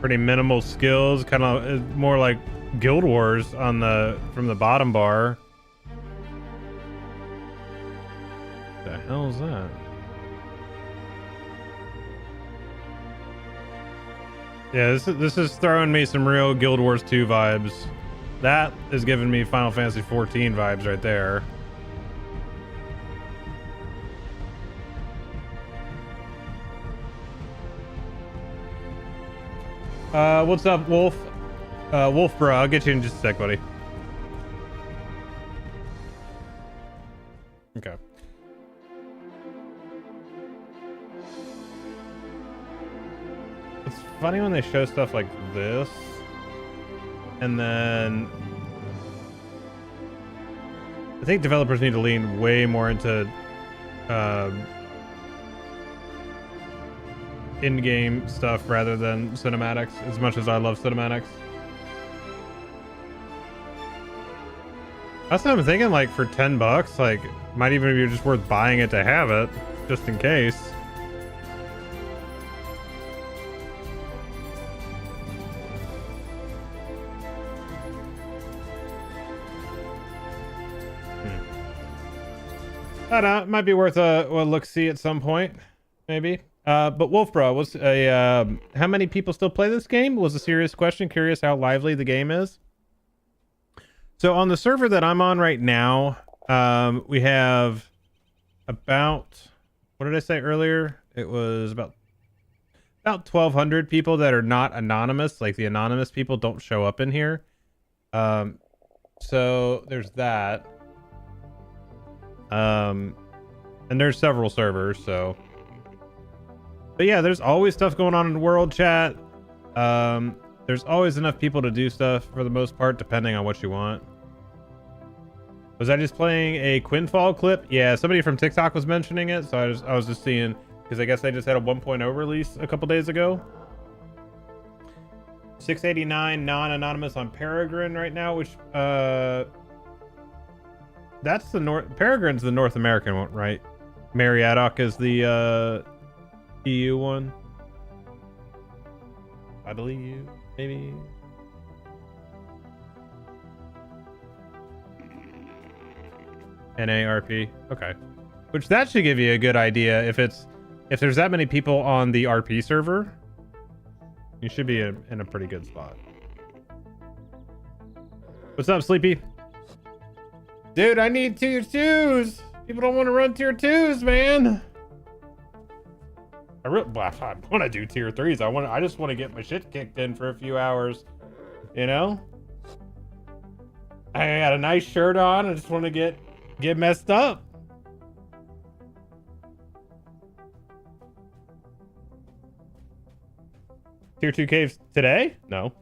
Pretty minimal skills, kind of more like Guild Wars on the from the bottom bar. What the hell is that? Yeah, this is throwing me some real Guild Wars 2 vibes. That is giving me Final Fantasy 14 vibes right there. What's up, Wolf? Wolf, bro, I'll get you in just a sec, buddy. Okay. It's funny when they show stuff like this, and then I think developers need to lean way more into in-game stuff rather than cinematics, as much as I love cinematics. That's what I'm thinking, like for $10, like might even be just worth buying it to have it, just in case. I don't know, it might be worth a look-see at some point, maybe. But Wolf Bro, was how many people still play this game? Was a serious question. Curious how lively the game is. So on the server that I'm on right now, we have about, what did I say earlier? It was about 1,200 people that are not anonymous. Like the anonymous people don't show up in here. So there's that. And there's several servers, so. But yeah, there's always stuff going on in the world chat. There's always enough people to do stuff for the most part, depending on what you want. Was I just playing a Quinfall clip? Yeah, somebody from TikTok was mentioning it, so I was just seeing, because I guess they just had a 1.0 release a couple days ago. 689 non-anonymous on Peregrine right now, which that's the Peregrine's the North American one, right? Mariadoc is the EU one, I believe, maybe. NARP, okay. Which that should give you a good idea if there's that many people on the RP server, you should be in a pretty good spot. What's up, Sleepy? Dude, I need tier 2s. People don't want to run tier 2s, man. I want to do tier 3s. I just want to get my shit kicked in for a few hours, you know? I got a nice shirt on. I just want to get messed up. Tier 2 caves today? No.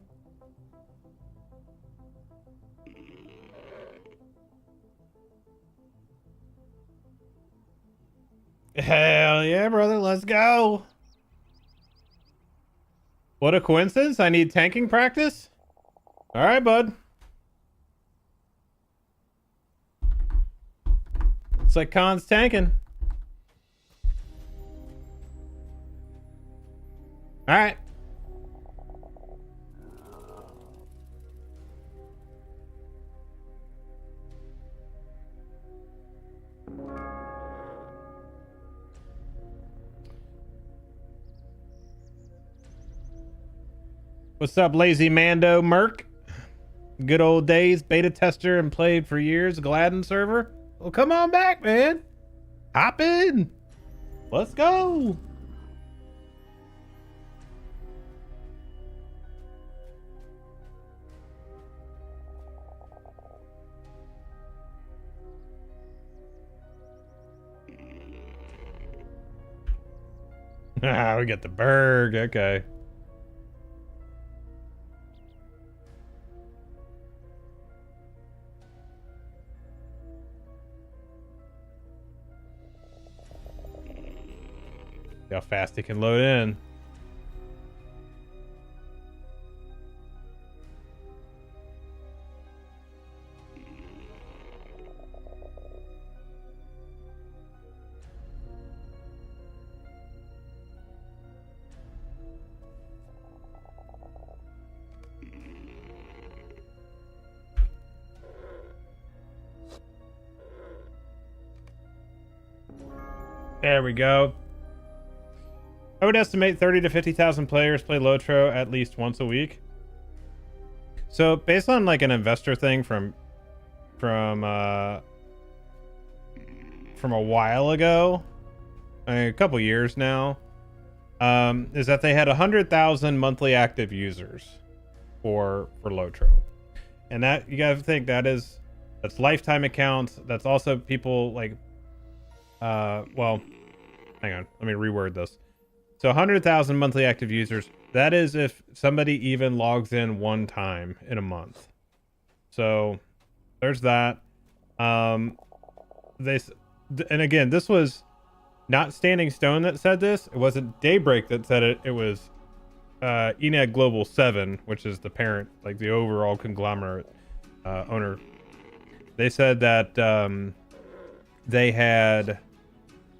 Hell yeah, brother. Let's go. What a coincidence. I need tanking practice. All right, bud. It's like Khan's tanking. All right. What's up, lazy Mando Merc? Good old days, beta tester and played for years, Gladden server. Well, come on back, man. Hop in. Let's go. Ah, we got the Berg. Okay. See how fast it can load in. There we go. I would estimate 30 to 50,000 players play LOTRO at least once a week. So based on like an investor thing from a while ago, a couple years now, is that they had 100,000 monthly active users for LOTRO, and that you gotta think that's lifetime accounts. That's also people like, well, hang on, let me reword this. So 100,000 monthly active users. That is if somebody even logs in one time in a month. So there's that. And again, this was not Standing Stone that said this. It wasn't Daybreak that said it. It was Enad Global 7, which is the parent, like the overall conglomerate owner. They said that they had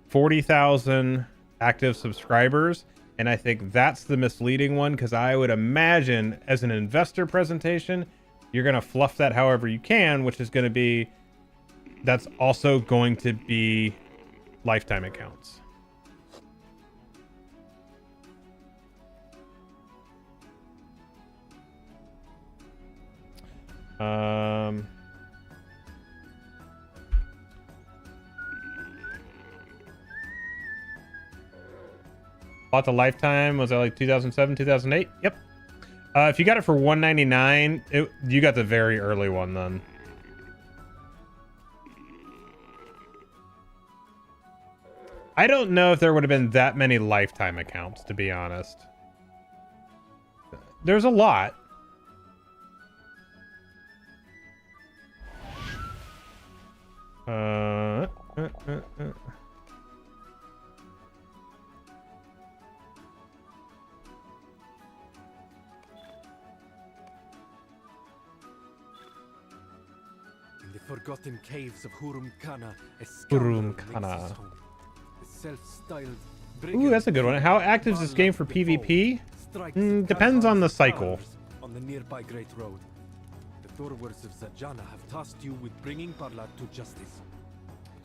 40,000 active subscribers, and I think that's the misleading one, because I would imagine as an investor presentation you're going to fluff that however you can, which is going to be, that's also going to be lifetime accounts. Bought the lifetime, was that like 2007, 2008? Yep. If you got it for $199, you got the very early one then. I don't know if there would have been that many lifetime accounts, to be honest. There's a lot. In the forgotten caves of Hurum Kana, Ooh, that's a good one. How active is this game for PvP? Depends on the cycle. On the nearby Great Road. The Thorwars of Zajana have tasked you with bringing Barlat to justice.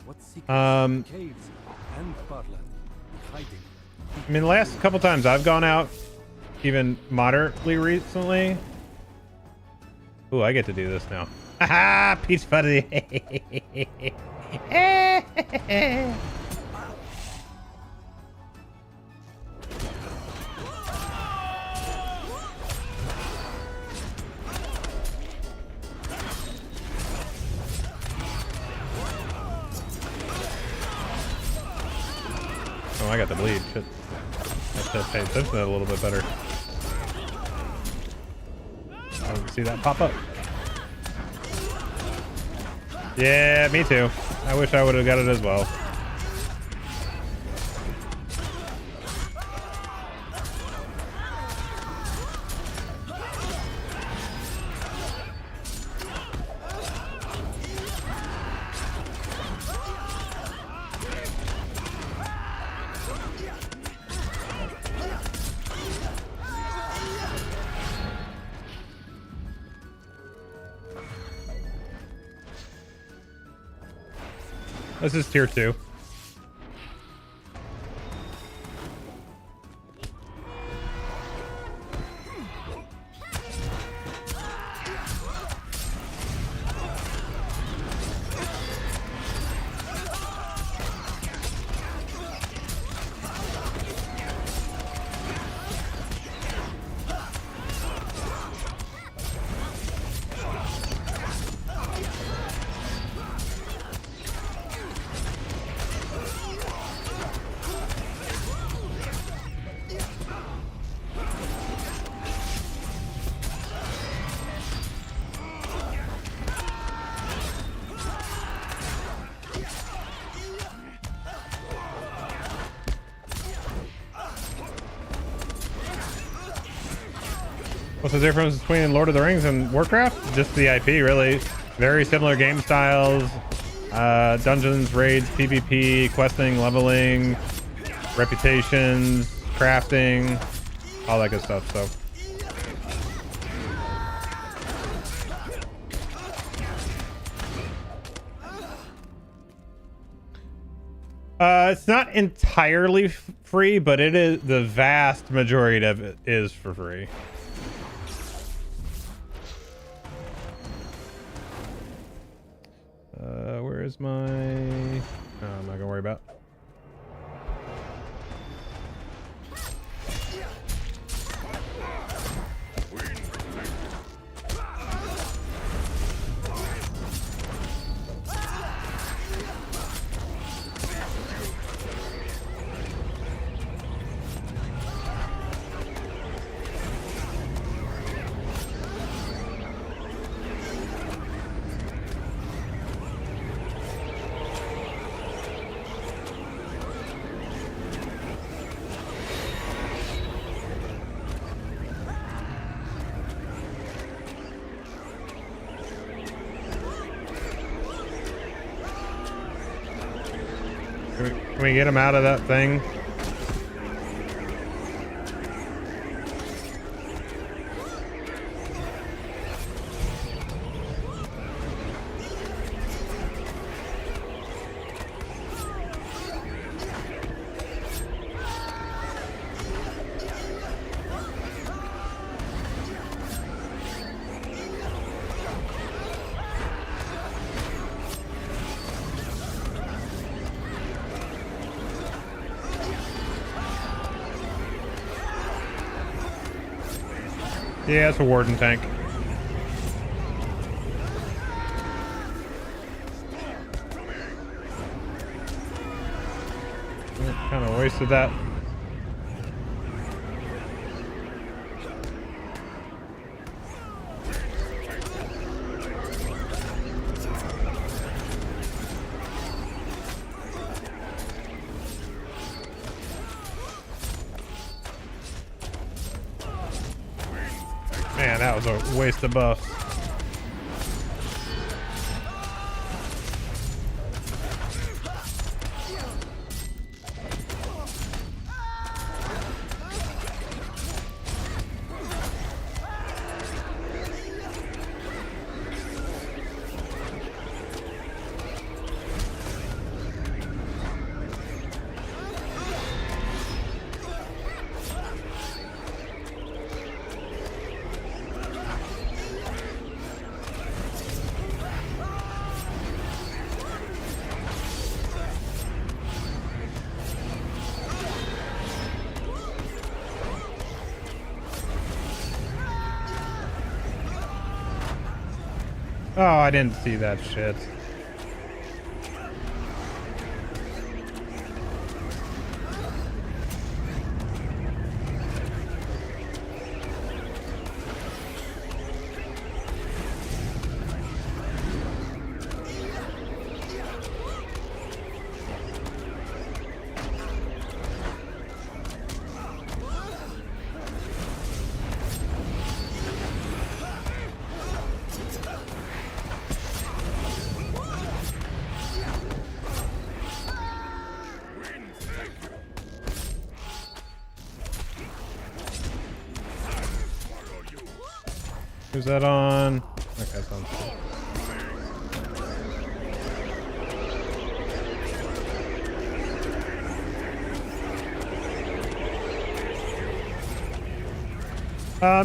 What secrets caves and Barlat hiding? I mean, the last couple times I've gone out, even moderately recently. Ooh, I get to do this now. Haha, Peach Fuzzy. Oh, I got the bleed. Shit. I have to pay attention to that a little bit better. I didn't see that pop up. Yeah, me too. I wish I would have got it as well. This is tier 2. What's the difference between Lord of the Rings and Warcraft? Just the IP, really. Very similar game styles. Dungeons, raids, PvP, questing, leveling, reputations, crafting, all that good stuff. So it's not entirely free, but it is, the vast majority of it is for free. Where is my... Oh, I'm not gonna worry about. Can we get him out of that thing? Yeah, it's a warden tank. Kind of wasted that. Man, that was a waste of buffs. Oh, I didn't see that shit. Who's that on? Okay, sounds good.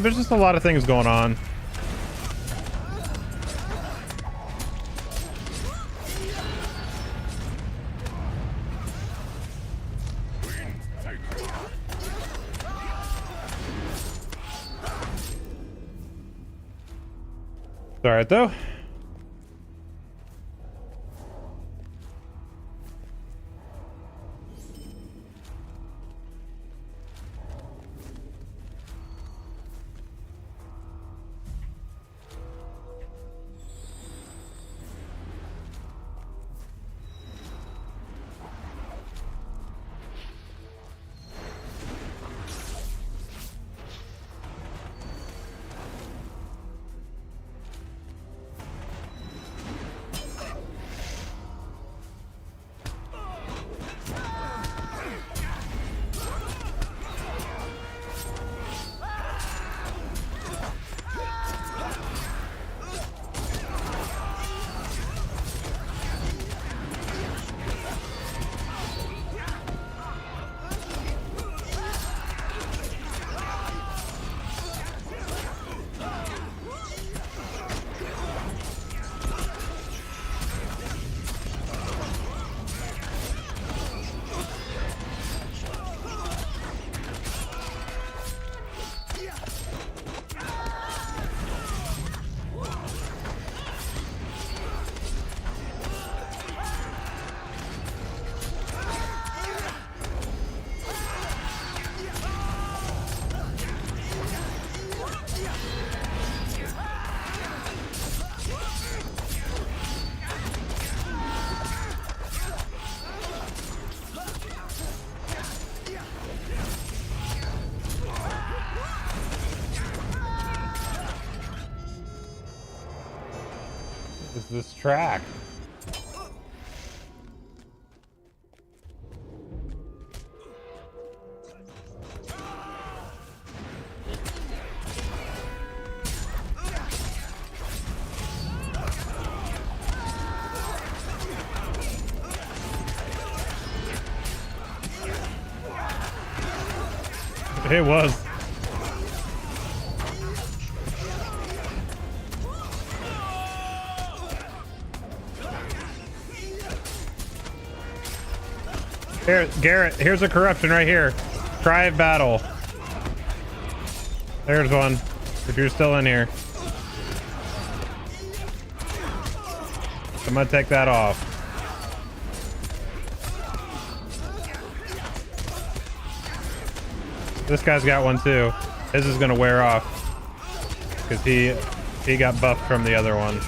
There's just a lot of things going on. It's all right though. Is this track? It was. Here, Garrett, here's a corruption right here. Cry of battle. There's one. If you're still in here. I'm gonna take that off. This guy's got one too. His is gonna wear off. Because he got buffed from the other one.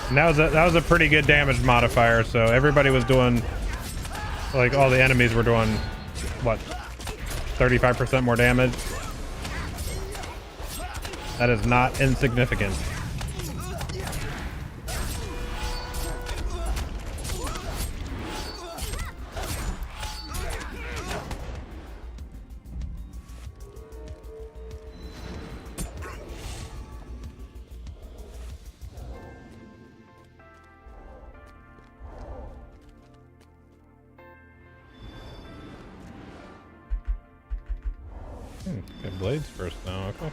And that was a pretty good damage modifier, so everybody was doing, like, all the enemies were doing, what, 35% more damage? That is not insignificant. Get blades first now, okay.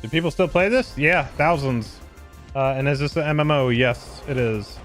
Do people still play this? Yeah, thousands. And is this an MMO? Yes, it is.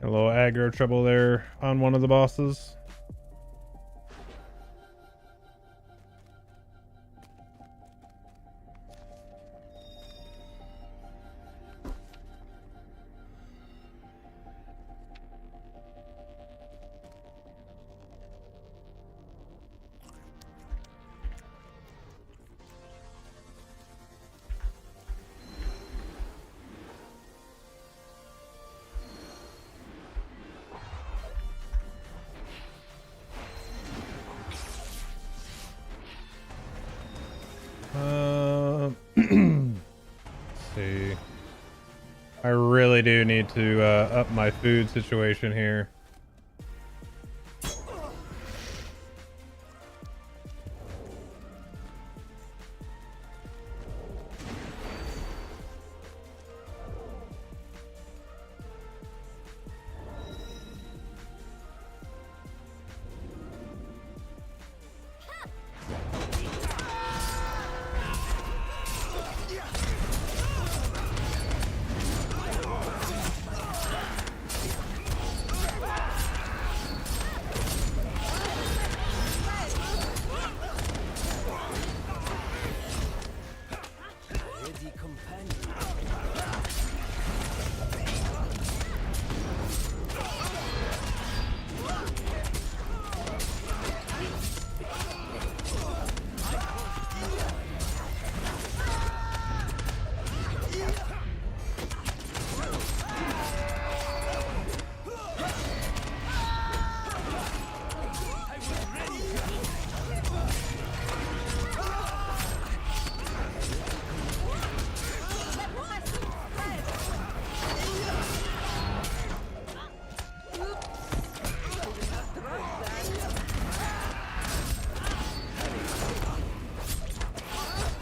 A little aggro trouble there on one of the bosses. Let's see. I really do need to up my food situation here.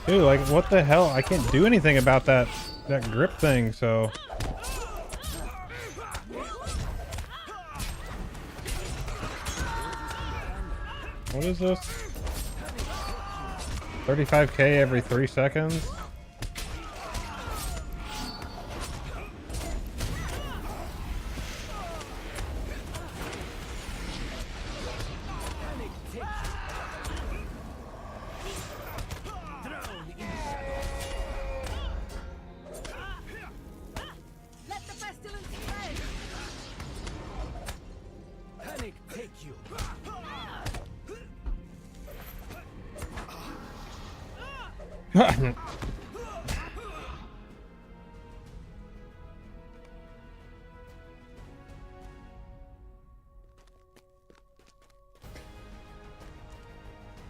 Dude, like, what the hell? I can't do anything about that grip thing, so... What is this? 35k every 3 seconds?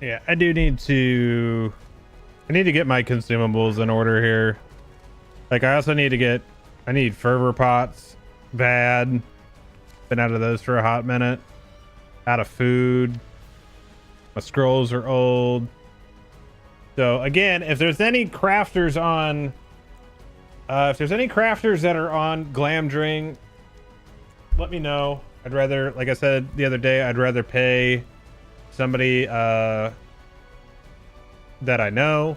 Yeah, I need to get my consumables in order here. Like, I also need to get, I need fervor pots bad. Been out of those for a hot minute. Out of food. My scrolls are old. So again, if there's any crafters on, if there's any crafters that are on Glamdring, let me know. I'd rather, like I said the other day, I'd rather pay somebody that I know.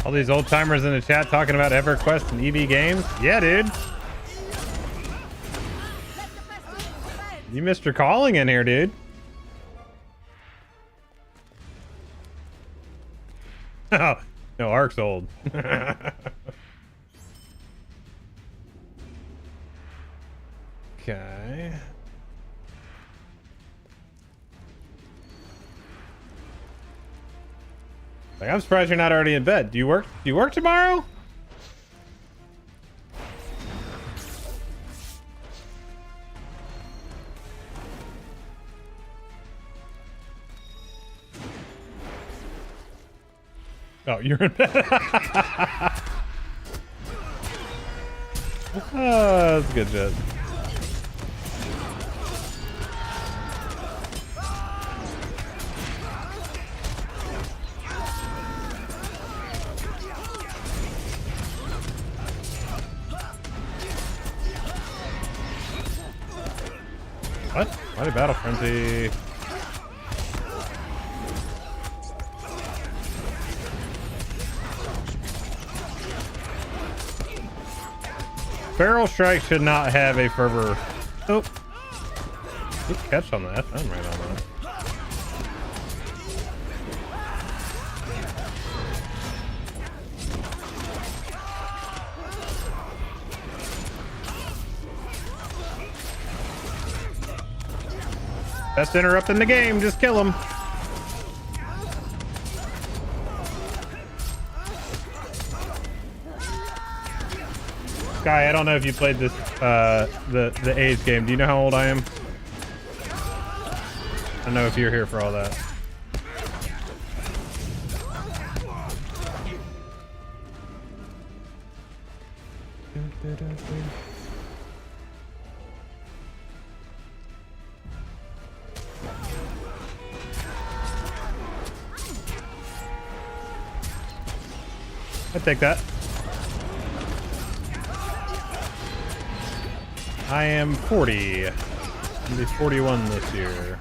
All these old timers in the chat talking about EverQuest and EB games. Yeah, dude. You missed your calling in here, dude. Oh, no, Ark's old. Okay. Like, I'm surprised you're not already in bed. Do you work? Do you work tomorrow? Oh, you're in bed. Oh, that's good shit. What? Why did Battle Frenzy? Feral Strike should not have a fervor. Nope. Good catch on that. I'm right on that. Best interrupt in the game. Just kill him. Sky, I don't know if you played this the AIDS game. Do you know how old I am? I don't know if you're here for all that. I take that. I am 40. I'll be 41 this year.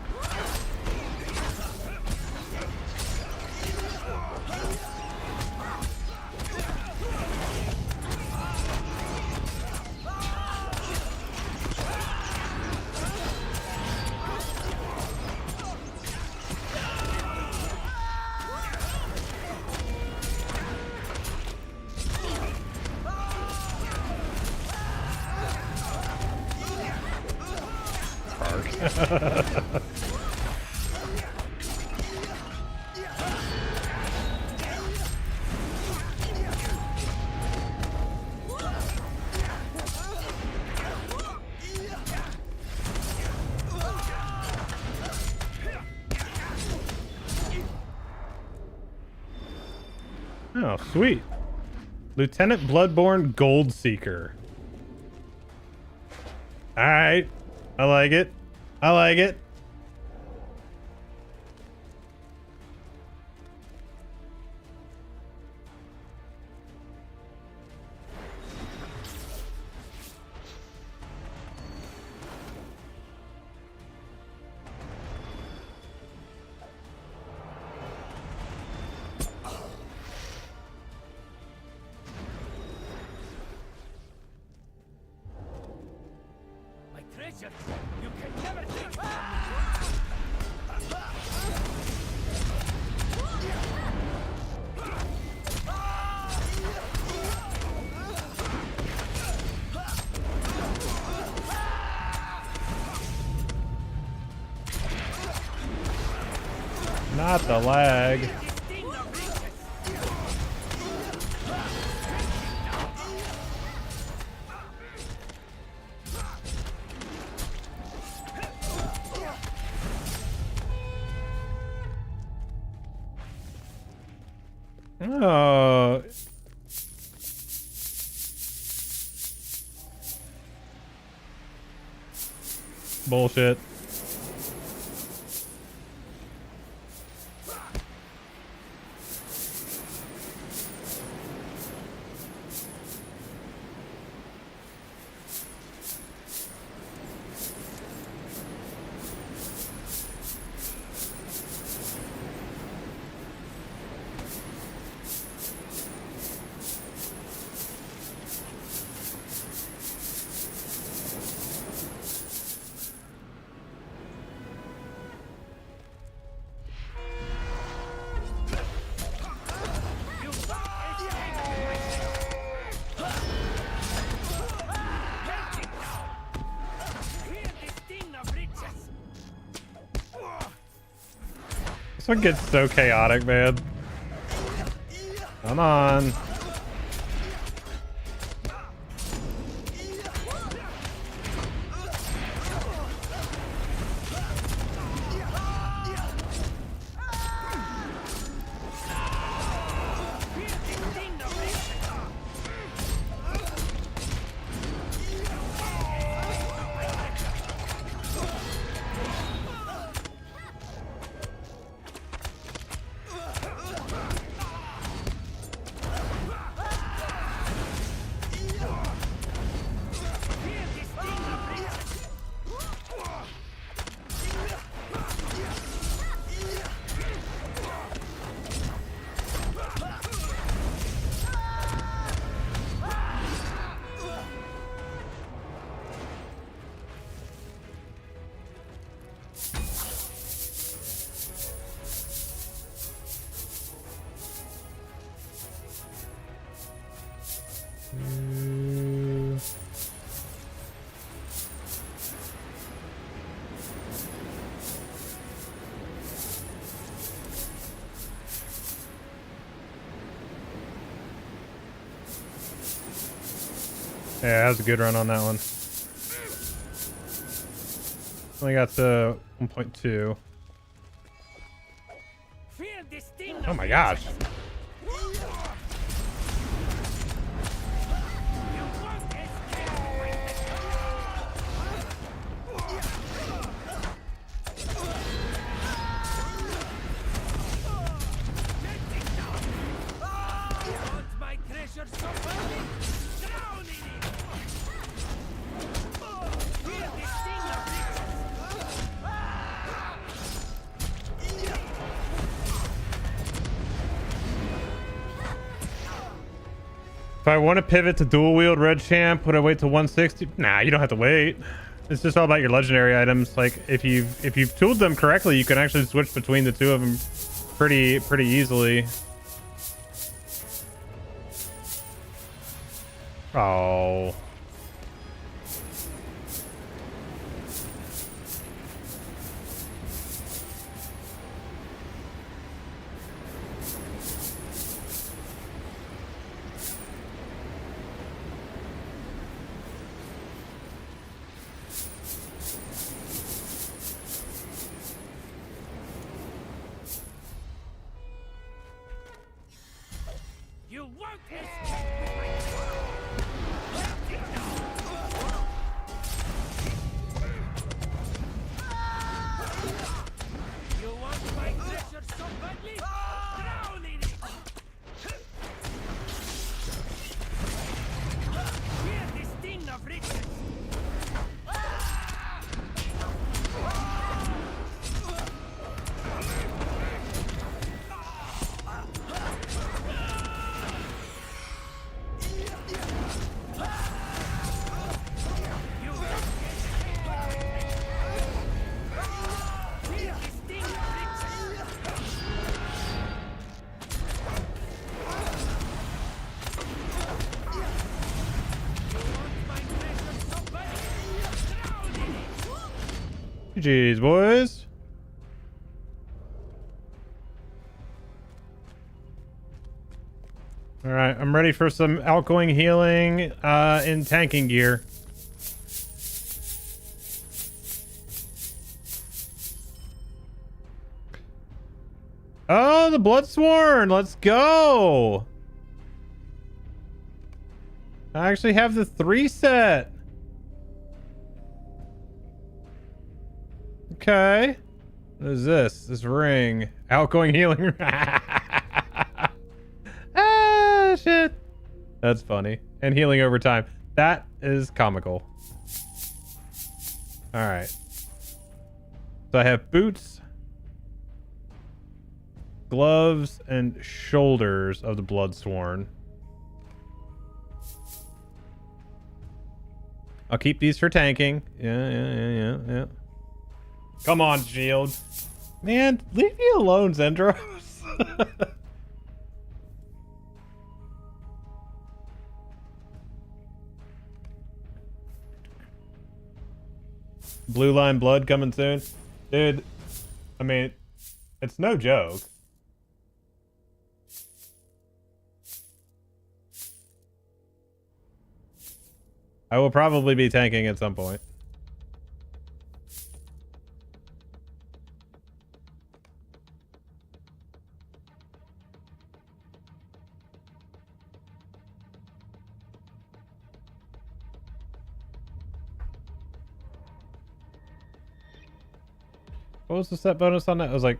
Oh, sweet. Lieutenant Bludborn Gold Seeker. All right. I like it. I like it. You can never take Not the lag. Oh. Bullshit. This one gets so chaotic, man. Come on. Yeah, that was a good run on that one. Only got to 1.2. Oh my gosh. If I want to pivot to dual wield red champ, would I wait till 160? Nah, you don't have to wait. It's just all about your legendary items. Like if you've tooled them correctly, you can actually switch between the two of them pretty easily. Oh. You won't escape with my You want my treasure so badly? Drown in it! Hear the sting of riches! GG's, boys. All right, I'm ready for some outgoing healing in tanking gear. Oh, the Bloodsworn. Let's go. I actually have the 3 set. Okay. What is this? This ring. Outgoing healing. Ah, shit. That's funny. And healing over time. That is comical. Alright. So I have boots, gloves, and shoulders of the Bloodsworn. I'll keep these for tanking. Yeah. Come on, shield. Man, leave me alone, Zendros. Blue line blood coming soon. Dude, I mean, It's no joke. I will probably be tanking at some point. What was the set bonus on that? It was like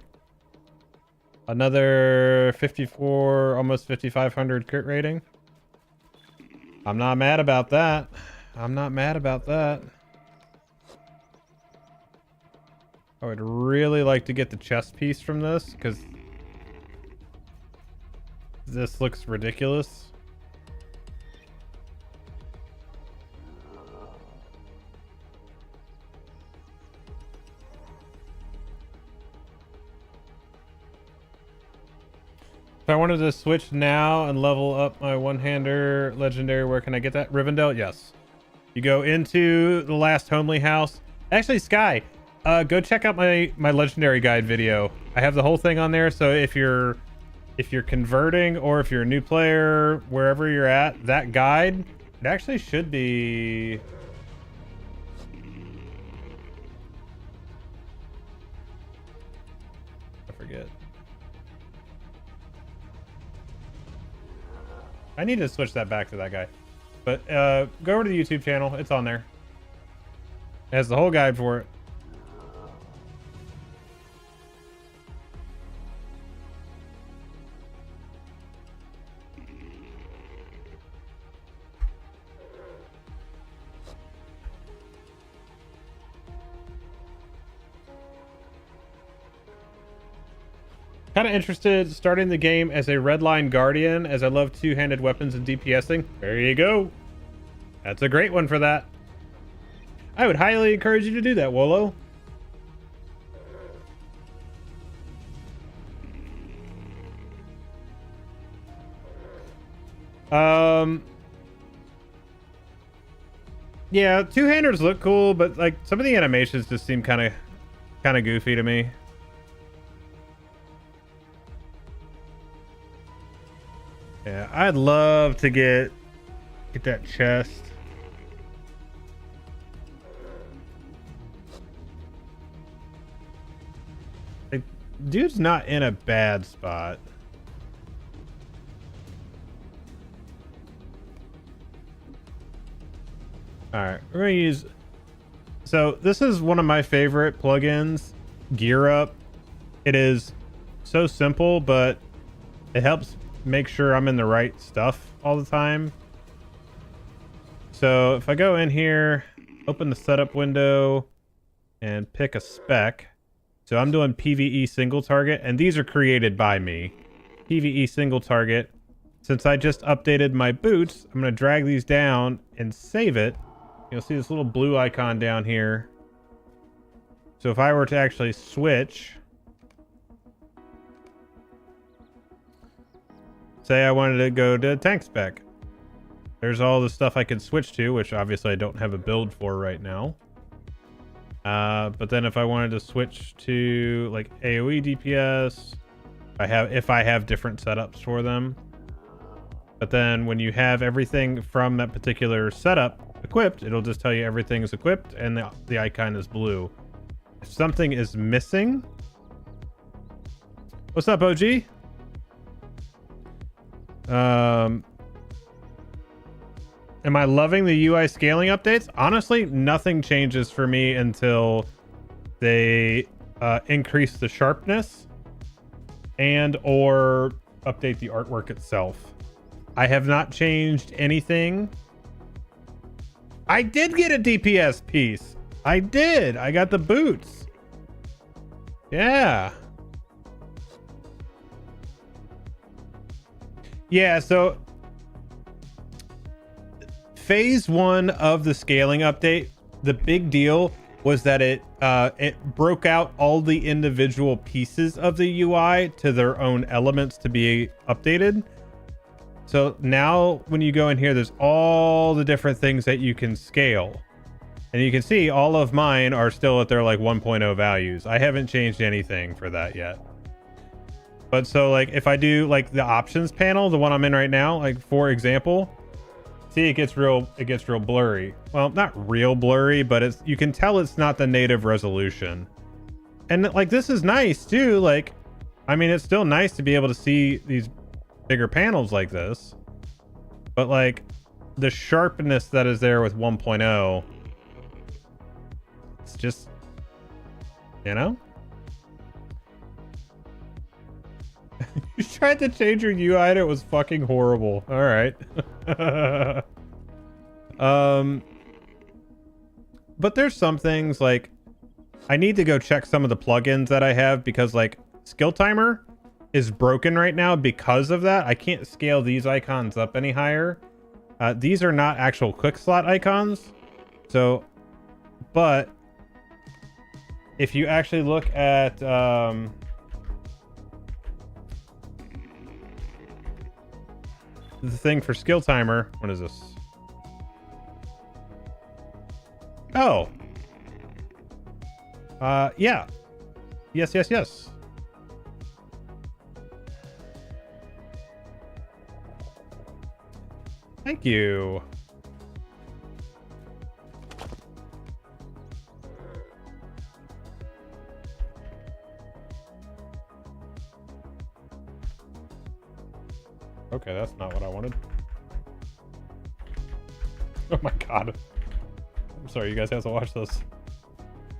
another 54, almost 5,500 crit rating. I'm not mad about that. I'm not mad about that. I would really like to get the chest piece from this because this looks ridiculous. If I wanted to switch now and level up my one-hander legendary, where can I get that? Rivendell? Yes. You go into the last homely house. Actually, Sky, go check out my legendary guide video. I have the whole thing on there, so if you're converting or if you're a new player, wherever you're at, that guide, it actually should be... I forget. I need to switch that back to that guy. But go over to the YouTube channel. It's on there. It has the whole guide for it. Kind of interested starting the game as a redline guardian, as I love two-handed weapons and DPSing. There you go. That's a great one for that. I would highly encourage you to do that, Wolo. Yeah, two-handers look cool, but like some of the animations just seem kind of goofy to me. Yeah, I'd love to get that chest. Like, dude's not in a bad spot. All right, we're gonna use. So this is one of my favorite plugins, Gear Up. It is so simple, but it helps make sure I'm in the right stuff all the time. So if I go in here, open the setup window and pick a spec. So I'm doing PvE single target, and these are created by me. PvE single target. Since I just updated my boots, I'm going to drag these down and save it. You'll see this little blue icon down here. So if I were to actually switch, say I wanted to go to tank spec, there's all the stuff I could switch to, which obviously I don't have a build for right now. But then if I wanted to switch to like AoE DPS, if I have different setups for them. But then when you have everything from that particular setup equipped, it'll just tell you everything is equipped and the icon is blue. If something is missing, what's up, OG? Am I loving the UI scaling updates? Honestly, nothing changes for me until they increase the sharpness and or update the artwork itself. I have not changed anything. I did get a DPS piece. I did. I got the boots. Yeah. Yeah, so phase 1 of the scaling update, the big deal was that it broke out all the individual pieces of the UI to their own elements to be updated. So now when you go in here, there's all the different things that you can scale. And you can see all of mine are still at their like 1.0 values. I haven't changed anything for that yet. But so like if I do like the options panel, the one I'm in right now, like for example, see it gets real blurry. Well, not real blurry, but it's, you can tell it's not the native resolution. And like this is nice too. Like, I mean, it's still nice to be able to see these bigger panels like this, but like the sharpness that is there with 1.0, it's just, you know. You tried to change your UI and it was fucking horrible. All right. But there's some things like I need to go check some of the plugins that I have, because like skill timer is broken right now because of that. I can't scale these icons up any higher. These are not actual quick slot icons. So, but if you actually look at the thing for skill timer, what is this? Oh, yeah, yes. Thank you. Okay, that's not what I wanted. Oh my god. I'm sorry, you guys have to watch this.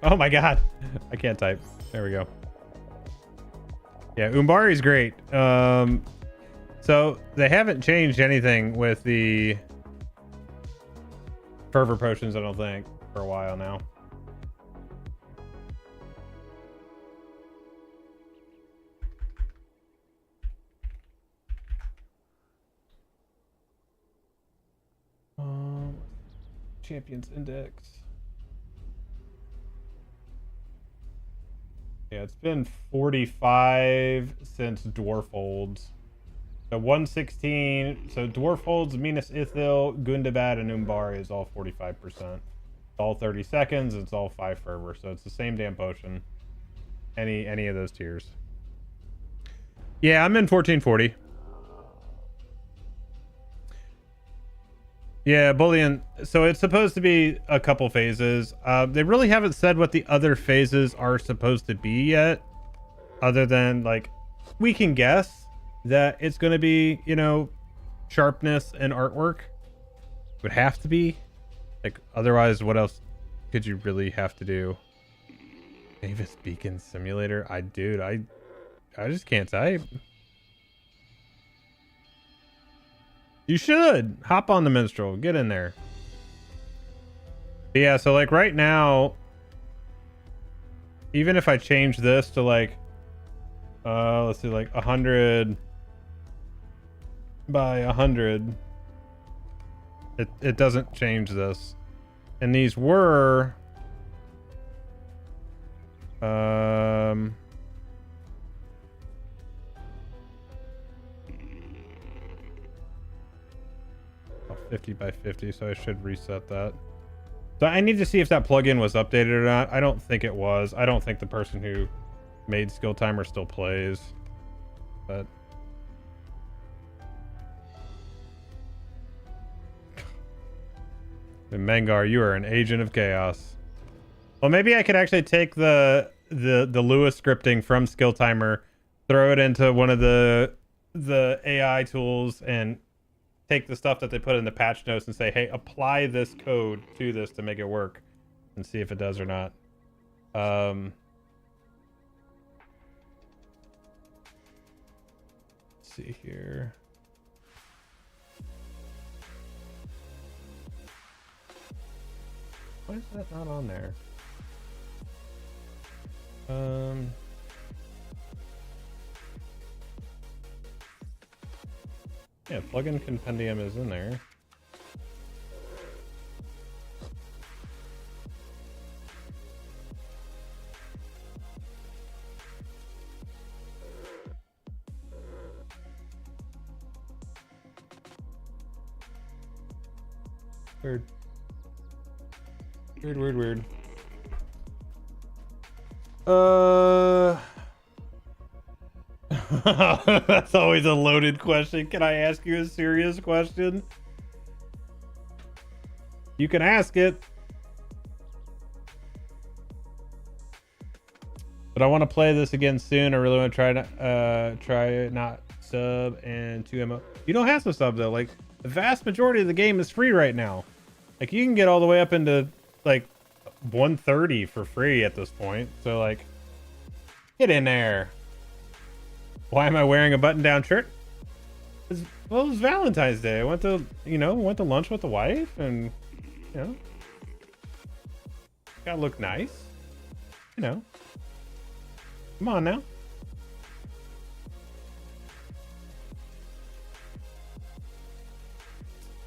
Oh my god. I can't type. There we go. Yeah, Umbari's great. So they haven't changed anything with the fervor potions, I don't think, for a while now. Champions Index. Yeah, it's been 45 since Dwarfolds. So 116. So Dwarfolds, Minas Ithil, Gundabad, and Umbari is all 45%. It's all 30 seconds. It's all 5 fervor. So it's the same damn potion. Any of those tiers. Yeah, I'm in 1440. Yeah, Bullion. So it's supposed to be a couple phases. They really haven't said what the other phases are supposed to be yet. Other than, like, we can guess that it's going to be, you know, sharpness and artwork. It would have to be. Like, otherwise, what else could you really have to do? Davis Beacon Simulator? Dude, I just can't type. You should hop on the minstrel, get in there. But yeah, so like right now, even if I change this to like let's see, like 100 by 100, it doesn't change this. And these were 50 by 50, so I should reset that. So I need to see if that plugin was updated or not. I don't think it was. I don't think the person who made skill timer still plays, but Mengar, you are an agent of chaos. Well, maybe I could actually take the Lewis scripting from skill timer, throw it into one of the AI tools, and take the stuff that they put in the patch notes and say, hey, apply this code to this to make it work, and see if it does or not. Let's see here. Why is that not on there? Yeah, plugin compendium is in there. Weird. Weird. That's always a loaded question. Can I ask you a serious question? You can ask it. But I want to play this again soon. I really want to try not sub and 2 MO. You don't have to sub though. Like the vast majority of the game is free right now. Like you can get all the way up into like 130 for free at this point. So like, get in there. Why am I wearing a button-down shirt? Well, it was Valentine's Day. I went to, went to lunch with the wife, and gotta look nice. Come on now.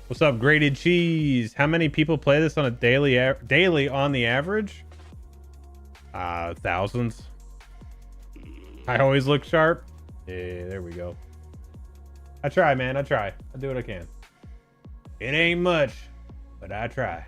What's up, Grated Cheese? How many people play this on a daily on the average? Thousands. I always look sharp. Yeah, there we go. I try, man. I try. I do what I can. It ain't much, but I try.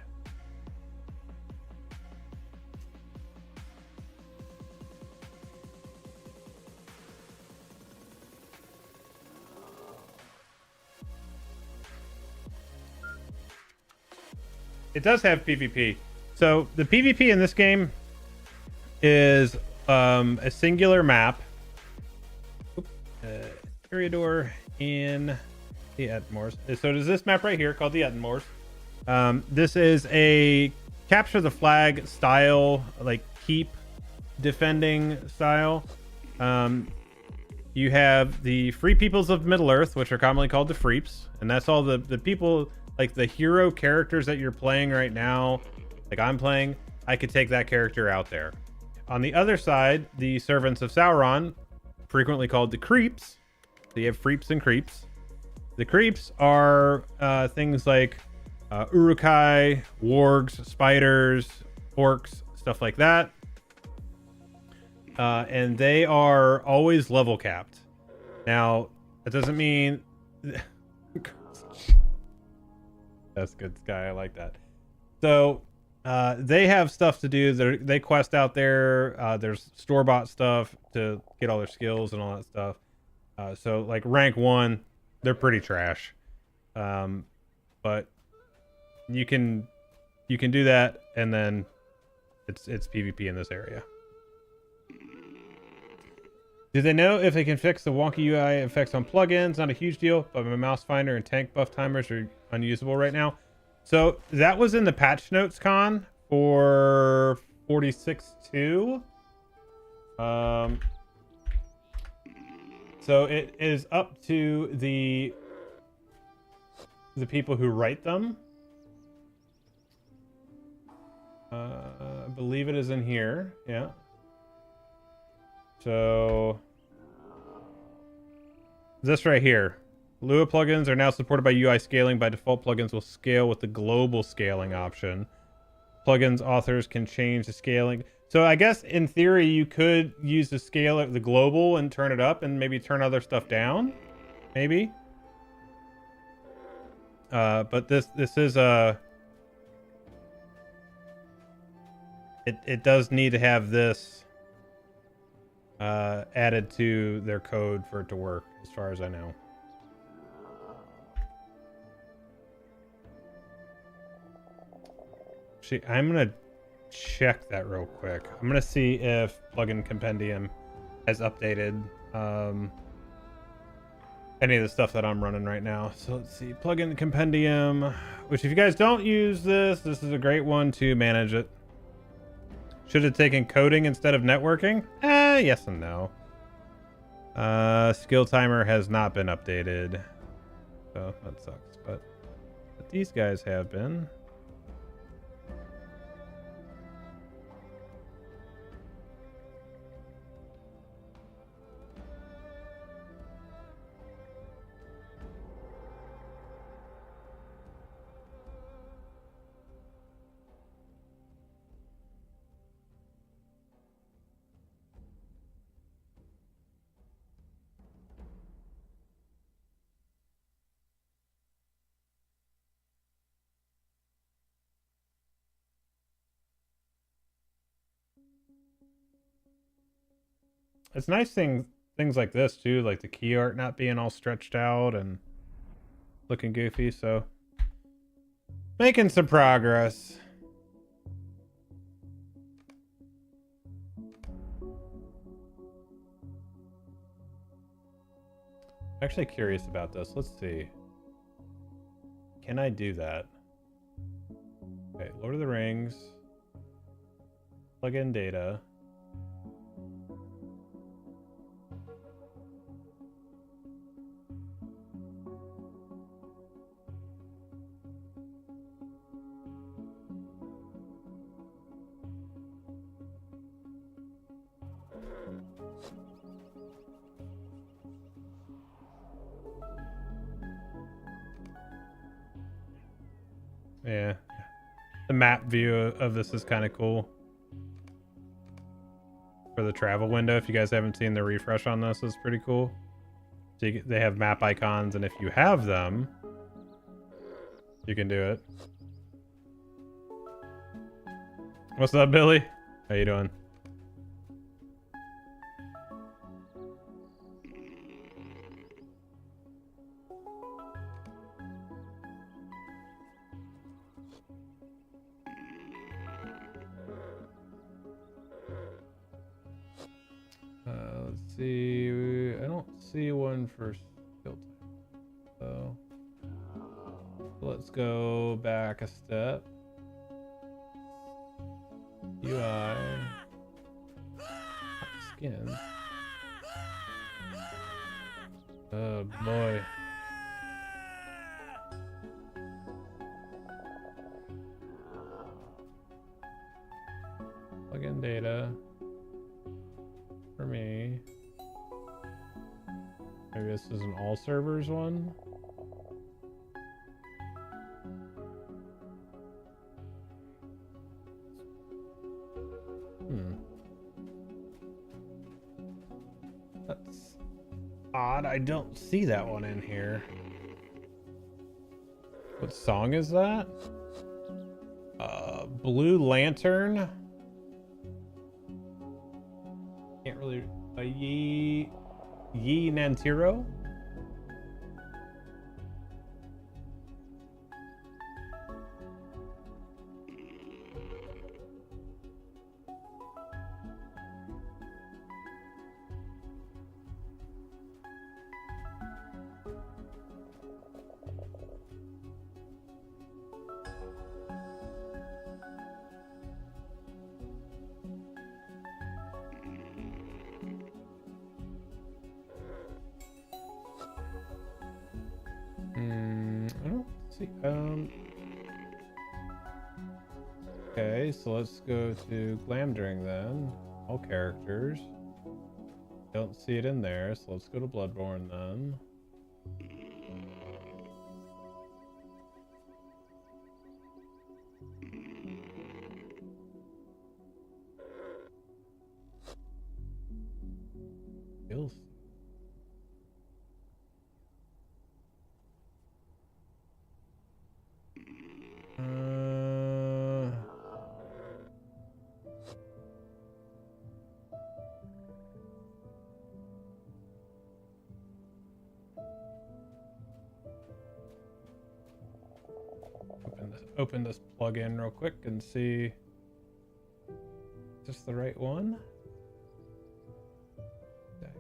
It does have PvP. So the PvP in this game is a singular map. Eriador in the Etmores. So there's this map right here called the Etmores. This is a capture the flag style, like keep defending style. You have the free peoples of Middle Earth, which are commonly called the Freeps, and that's all the people, like the hero characters that you're playing right now, like I'm playing. I could take that character out there. On the other side, the servants of Sauron, frequently called the Creeps. So you have Freeps and Creeps. The Creeps are things like Urukai, wargs, spiders, orcs, stuff like that. And they are always level capped. Now, that doesn't mean... That's good, Sky. I like that. So, they have stuff to do. They quest out there. There's store-bought stuff to get all their skills and all that stuff. So, like, rank 1, they're pretty trash. But you can do that, and then it's PvP in this area. Do they know if they can fix the wonky UI effects on plugins? Not a huge deal, but my mouse finder and tank buff timers are unusable right now. So that was in the patch notes con for 46.2. So it is up to the people who write them. I believe it is in here. Yeah. So this right here. Lua plugins are now supported by UI scaling. By default, plugins will scale with the global scaling option. Plugins authors can change the scaling. So I guess in theory, you could use the scale at the global and turn it up and maybe turn other stuff down. Maybe. But this is it does need to have this added to their code for it to work, as far as I know. Actually, I'm gonna check that real quick. I'm gonna see if Plugin Compendium has updated any of the stuff that I'm running right now. So let's see, Plugin Compendium, which if you guys don't use this is a great one to manage it. Should have taken coding instead of networking? Yes and no. Skill timer has not been updated, so that sucks. But these guys have been. It's nice thing things like this too, like the key art not being all stretched out and looking goofy. So making some progress. Actually curious about this. Let's see. Can I do that? Okay, Lord of the Rings. Plug in data. Yeah. The map view of this is kind of cool. For the travel window, if you guys haven't seen the refresh on this, is pretty cool. So they have map icons, and if you have them, you can do it. What's up, Billy? How you doing? Let's see. I don't see one for skill type. So let's go back a step. UI. Skin. Oh boy. Plug in data. For me. Maybe this is an all servers one. That's odd. I don't see that one in here. What song is that? Blue Lantern. Can't really. Ye Nantiro. I don't see. Okay, so let's go to Glamdring then. All characters. Don't see it in there, so let's go to Bludborn then. Skills. Open this plugin real quick and see is this the right one? Okay.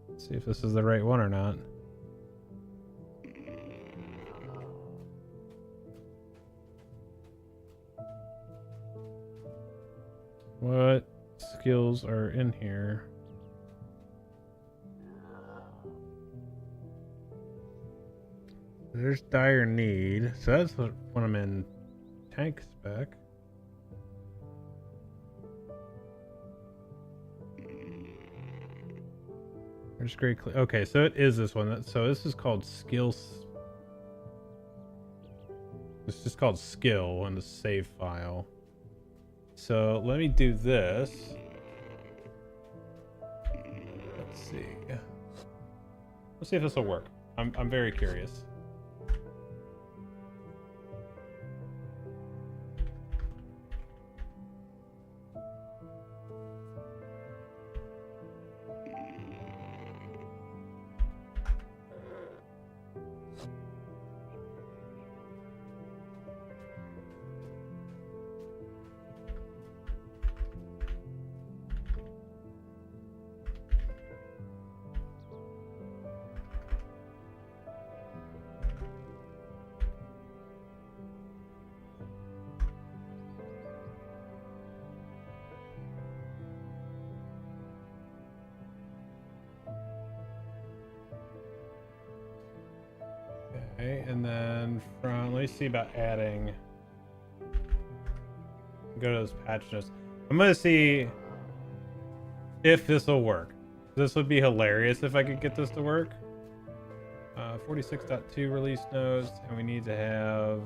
Let's see if this is the right one or not. What skills are in here? There's dire need, so that's when I'm in tank spec. There's great. Okay, so it is this one. So this is called skills. It's just called skill in the save file. So let me do this. Let's see. Let's see if this will work. I'm very curious. Okay, and then from, let me see about adding. Go to those patch notes. I'm gonna see if this will work. This would be hilarious if I could get this to work. 46.2 release notes, and we need to have.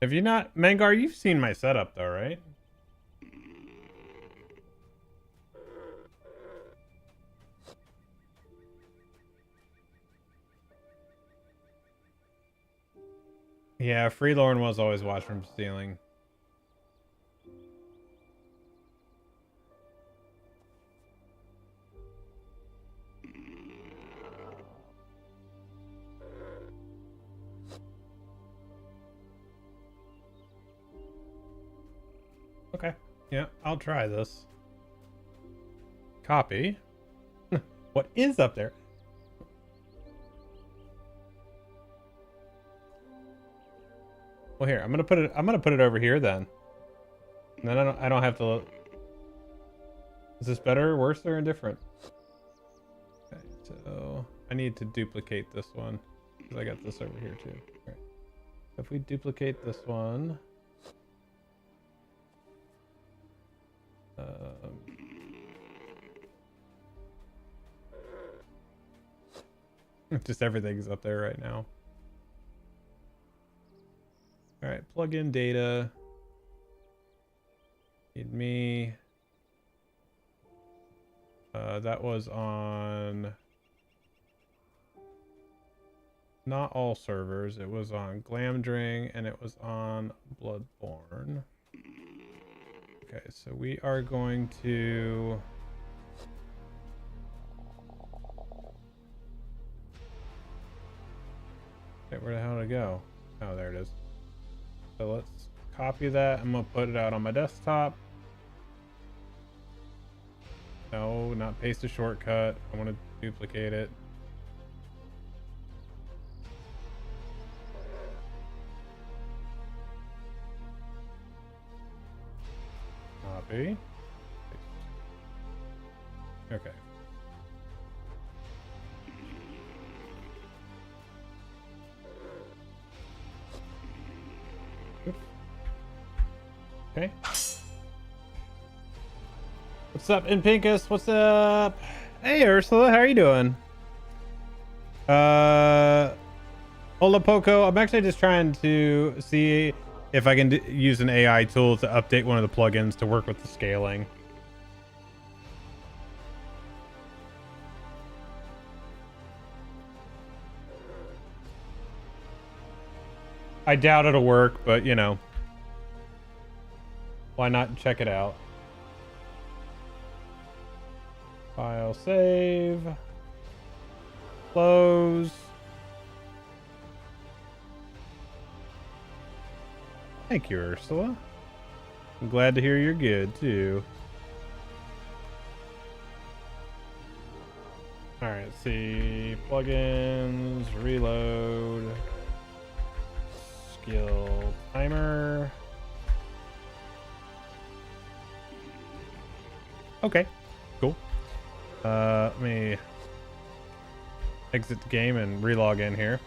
Have you not, Mangar? You've seen my setup though, right? Yeah, Freelorn was always watched from stealing. Okay. Yeah, I'll try this. Copy. What is up there? Well, here, I'm gonna put it over here then. And then I don't have to. Is this better, worse, or indifferent? Okay, so I need to duplicate this one because I got this over here too. All right. If we duplicate this one, just everything's up there right now. All right, plug in data. Need me. That was on not all servers. It was on Glamdring and it was on Bludborn. Okay, so we are going to okay, where the hell did it go? Oh, there it is. So let's copy that. I'm gonna put it out on my desktop. No, not paste a shortcut. I want to duplicate it. Copy. Okay. Oops. Okay. What's up, Pinkus? What's up? Hey, Ursula, how are you doing? Hola Poco. I'm actually just trying to see if I can use an AI tool to update one of the plugins to work with the scaling. I doubt it'll work, but you know, why not check it out? File save. Close. Thank you, Ursula. I'm glad to hear you're good, too. Alright, let's see. Plugins, reload, skill timer. Okay, cool. Let me exit the game and relog in here.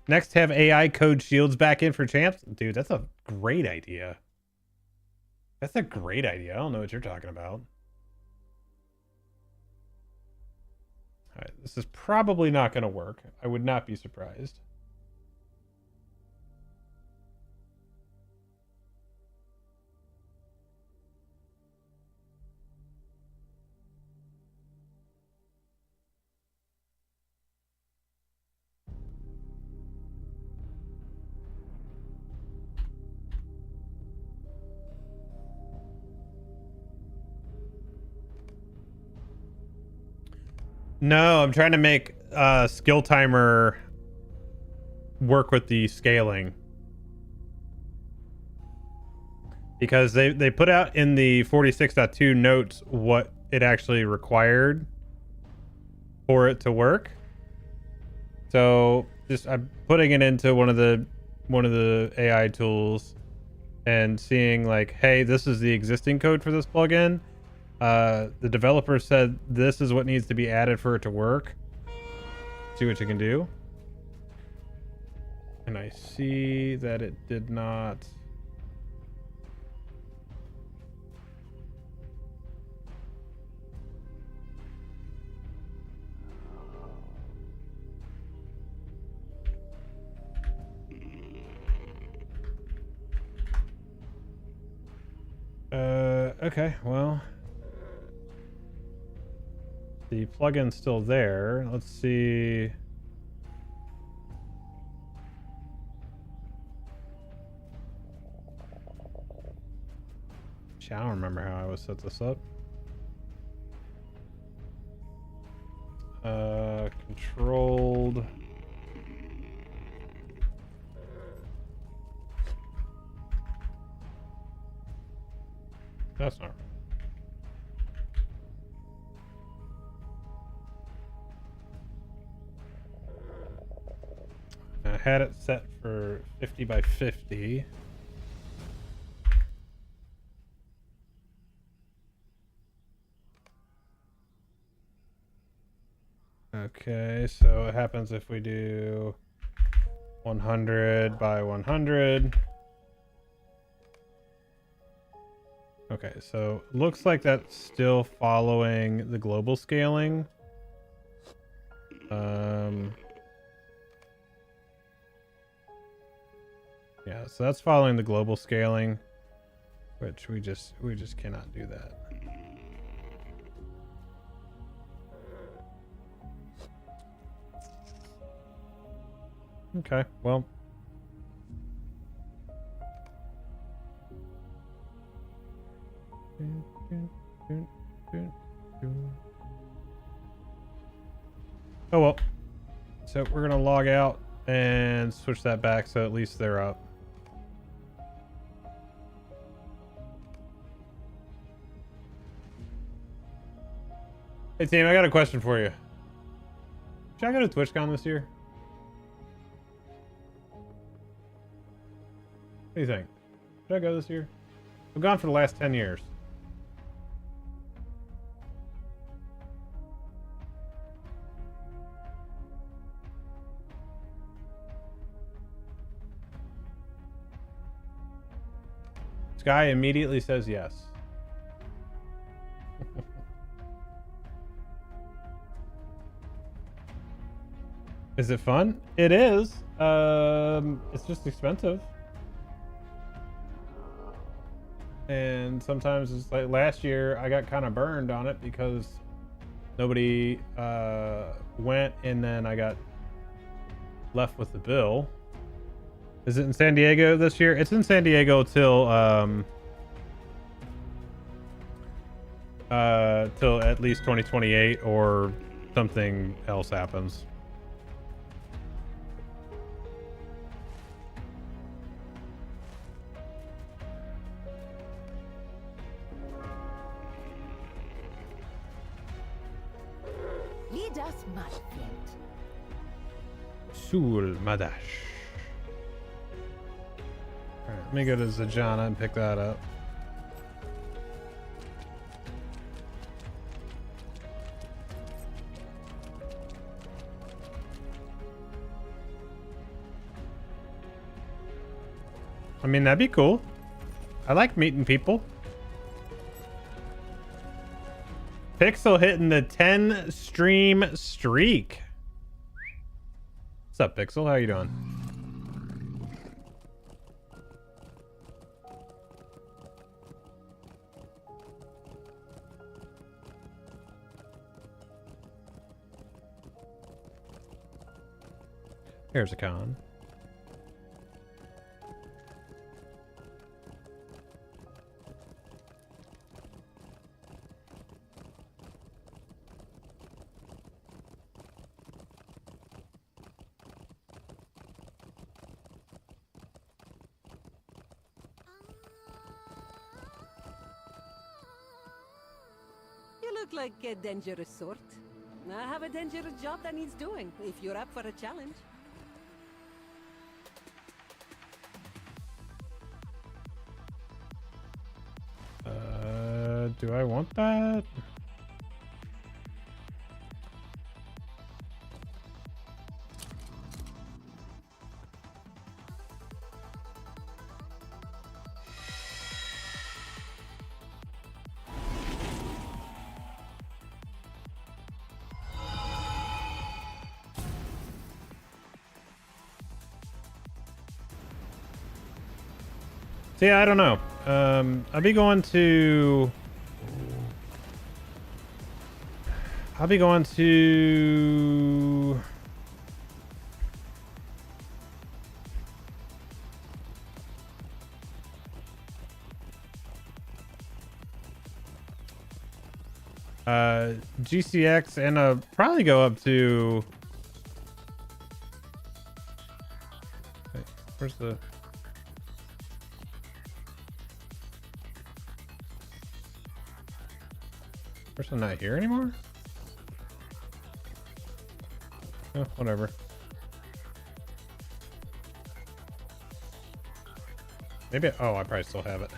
Next, have AI code shields back in for champs. Dude, that's a great idea. That's a great idea. I don't know what you're talking about. All right, this is probably not going to work. I would not be surprised. No, I'm trying to make skill timer work with the scaling. Because they put out in the 46.2 notes what it actually required for it to work. So just I'm putting it into one of the AI tools and seeing like, hey, this is the existing code for this plugin. The developer said this is what needs to be added for it to work. See what you can do. And I see that it did not. Okay, well, the plugin's still there. Let's see. I don't remember how I would set this up. Controlled. That's not right. I had it set for 50 by 50. Okay, so what happens if we do 100 by 100? Okay, so looks like that's still following the global scaling. Yeah, so that's following the global scaling, which we just cannot do that. Okay, well. Oh well. So we're gonna log out and switch that back so at least they're up. Hey team, I got a question for you. Should I go to TwitchCon this year? What do you think? Should I go this year? I've gone for the last 10 years. Sky immediately says yes. Is it fun? It is. It's just expensive. And sometimes it's like last year I got kind of burned on it because nobody went, and then I got left with the bill. Is it in San Diego this year? It's in San Diego till at least 2028 or something else happens. Lead us, my friend. Sul Madash. Alright, let me go to Zajana and pick that up. I mean, that'd be cool. I like meeting people. Pixel hitting the 10 stream streak. What's up, Pixel? How you doing? Here's a con. look like a dangerous sort. I have a dangerous job that needs doing, if you're up for a challenge. Do I want that? See, I don't know. I'll be going to GCX and probably go up to where's the person not here anymore? Oh, whatever. Maybe. Oh, I probably still have it.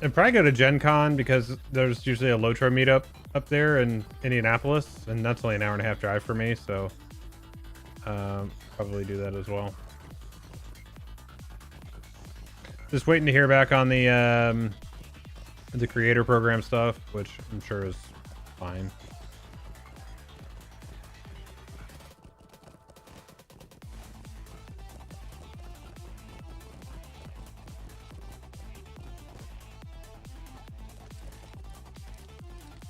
And probably go to Gen Con because there's usually a LOTRO meetup up there in Indianapolis, and that's only an hour and a half drive for me. So, probably do that as well. Just waiting to hear back on the creator program stuff, which I'm sure is fine.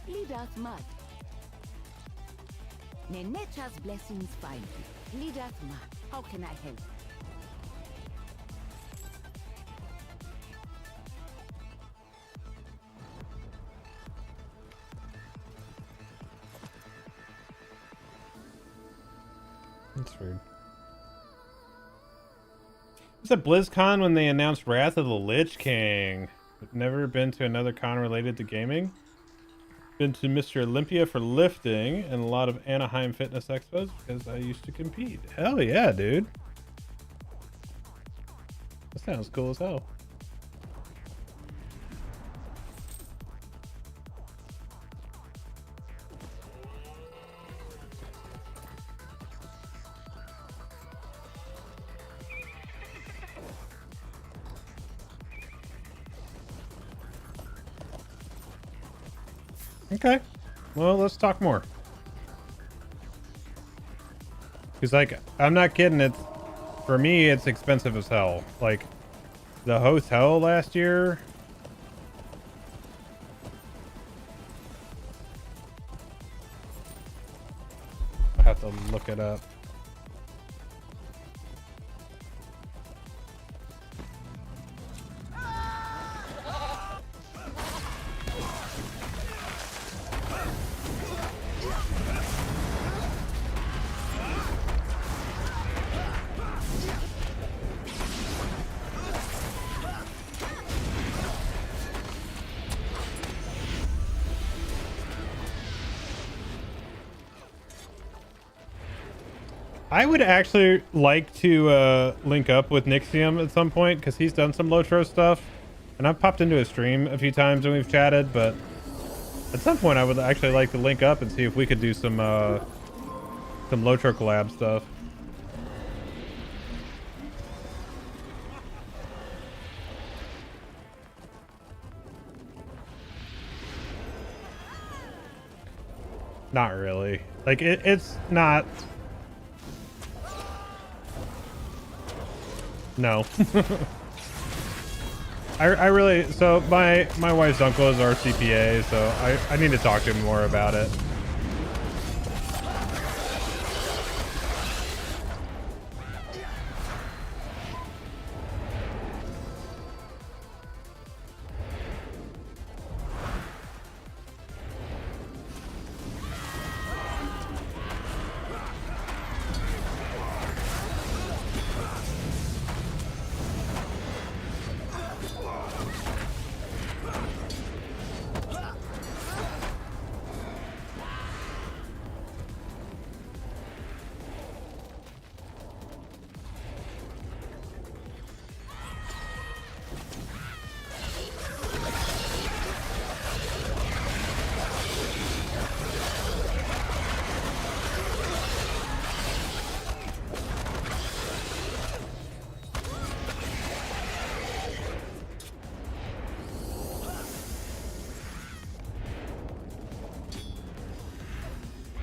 Lead us mud. May nature's blessings find you. Lead us mud. How can I help? That's weird. It's at BlizzCon when they announced Wrath of the Lich King. Never been to another con related to gaming. Been to Mr. Olympia for lifting and a lot of Anaheim Fitness Expos because I used to compete. Hell yeah, dude. That sounds cool as hell. Okay, well, let's talk more. Because, like, I'm not kidding. It's, for me, it's expensive as hell. Like, the hotel last year. I have to look it up. I would actually like to link up with Nixium at some point because he's done some LOTRO stuff, and I've popped into his stream a few times and we've chatted. But at some point, I would actually like to link up and see if we could do some LOTRO collab stuff. Not really. Like it's not. No. I really, so my wife's uncle is our CPA, so I need to talk to him more about it.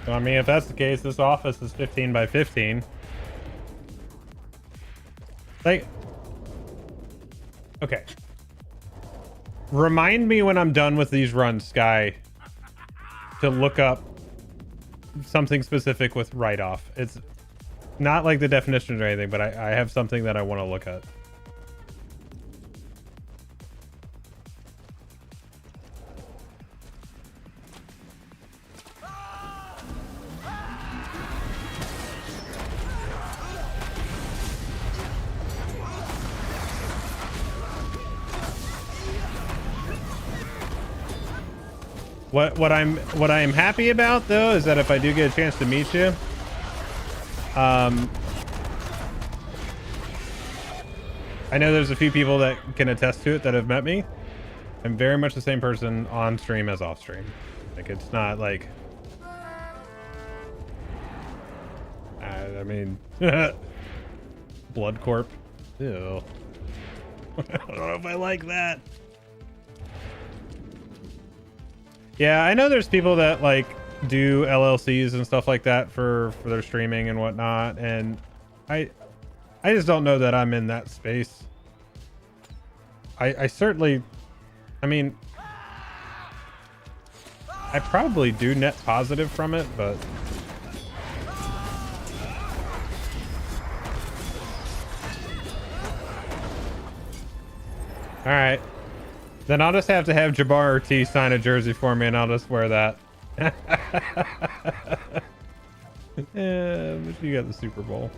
So, I mean, if that's the case, this office is 15 by 15. Like, okay. Remind me when I'm done with these runs, Sky, to look up something specific with write-off. It's not like the definitions or anything, but I have something that I want to look at. What I'm happy about though is that if I do get a chance to meet you, I know there's a few people that can attest to it that have met me. I'm very much the same person on stream as off stream. Like, it's not like I mean Blood Corp. Ew. I don't know if I like that. Yeah, I know there's people that like do LLCs and stuff like that for their streaming and whatnot, and I just don't know that I'm in that space. I certainly, I mean, I probably do net positive from it, but all right. Then I'll just have to have Jabbar T sign a jersey for me, and I'll just wear that. Yeah, but you got the Super Bowl.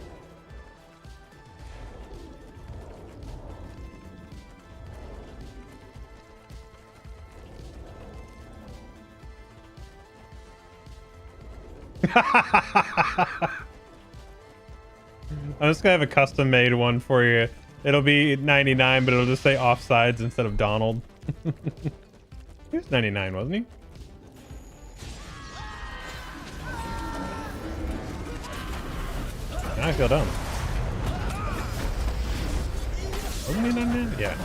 I'm just gonna have a custom made one for you. It'll be 99, but it'll just say offsides instead of Donald. He was 99, wasn't he? Now I feel dumb. Wasn't he 99? Yeah.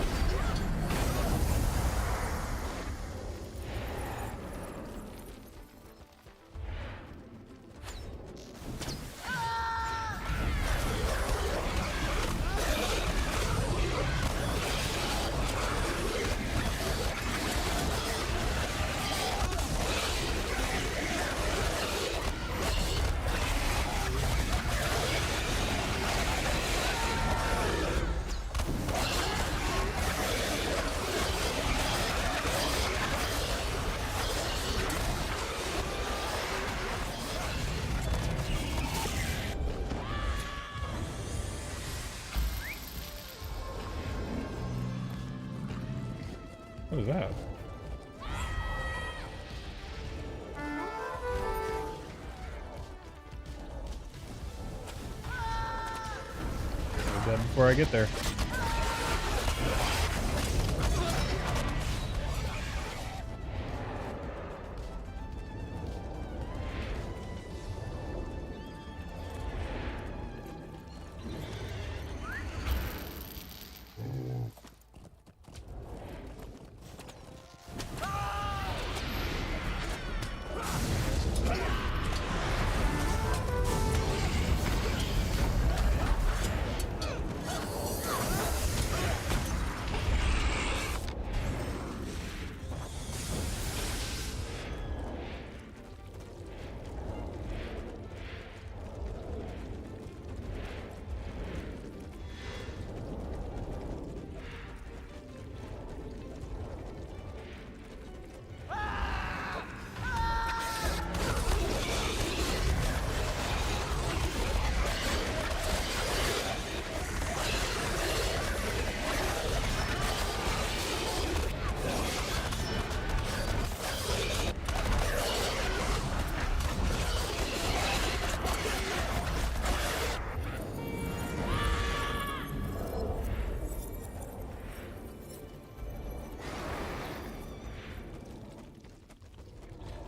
What is that? I'll do that before I get there.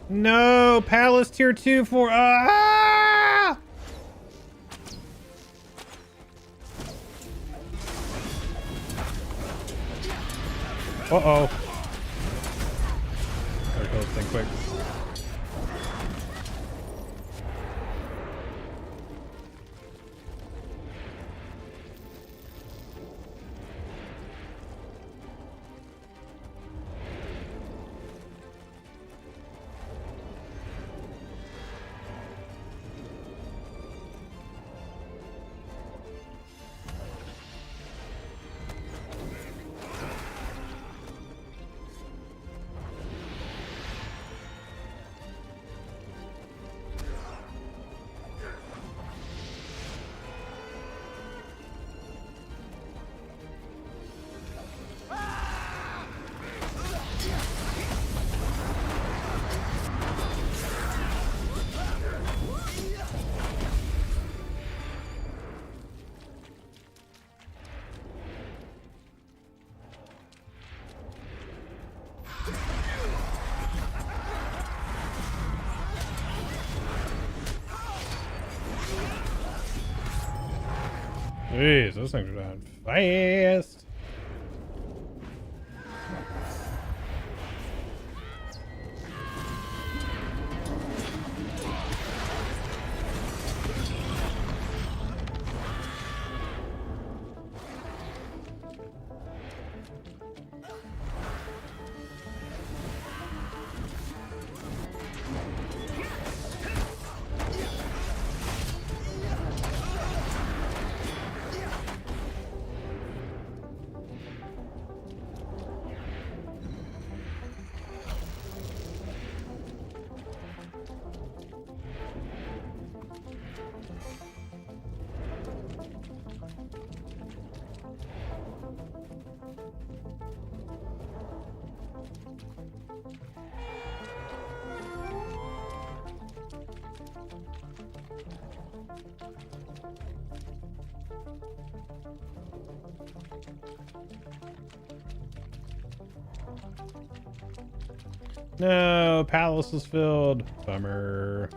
No, Palace tier 2 for Uh-oh. Gotta kill this thing quick. Jeez, those things are dying fast. No, palace is filled. Bummer.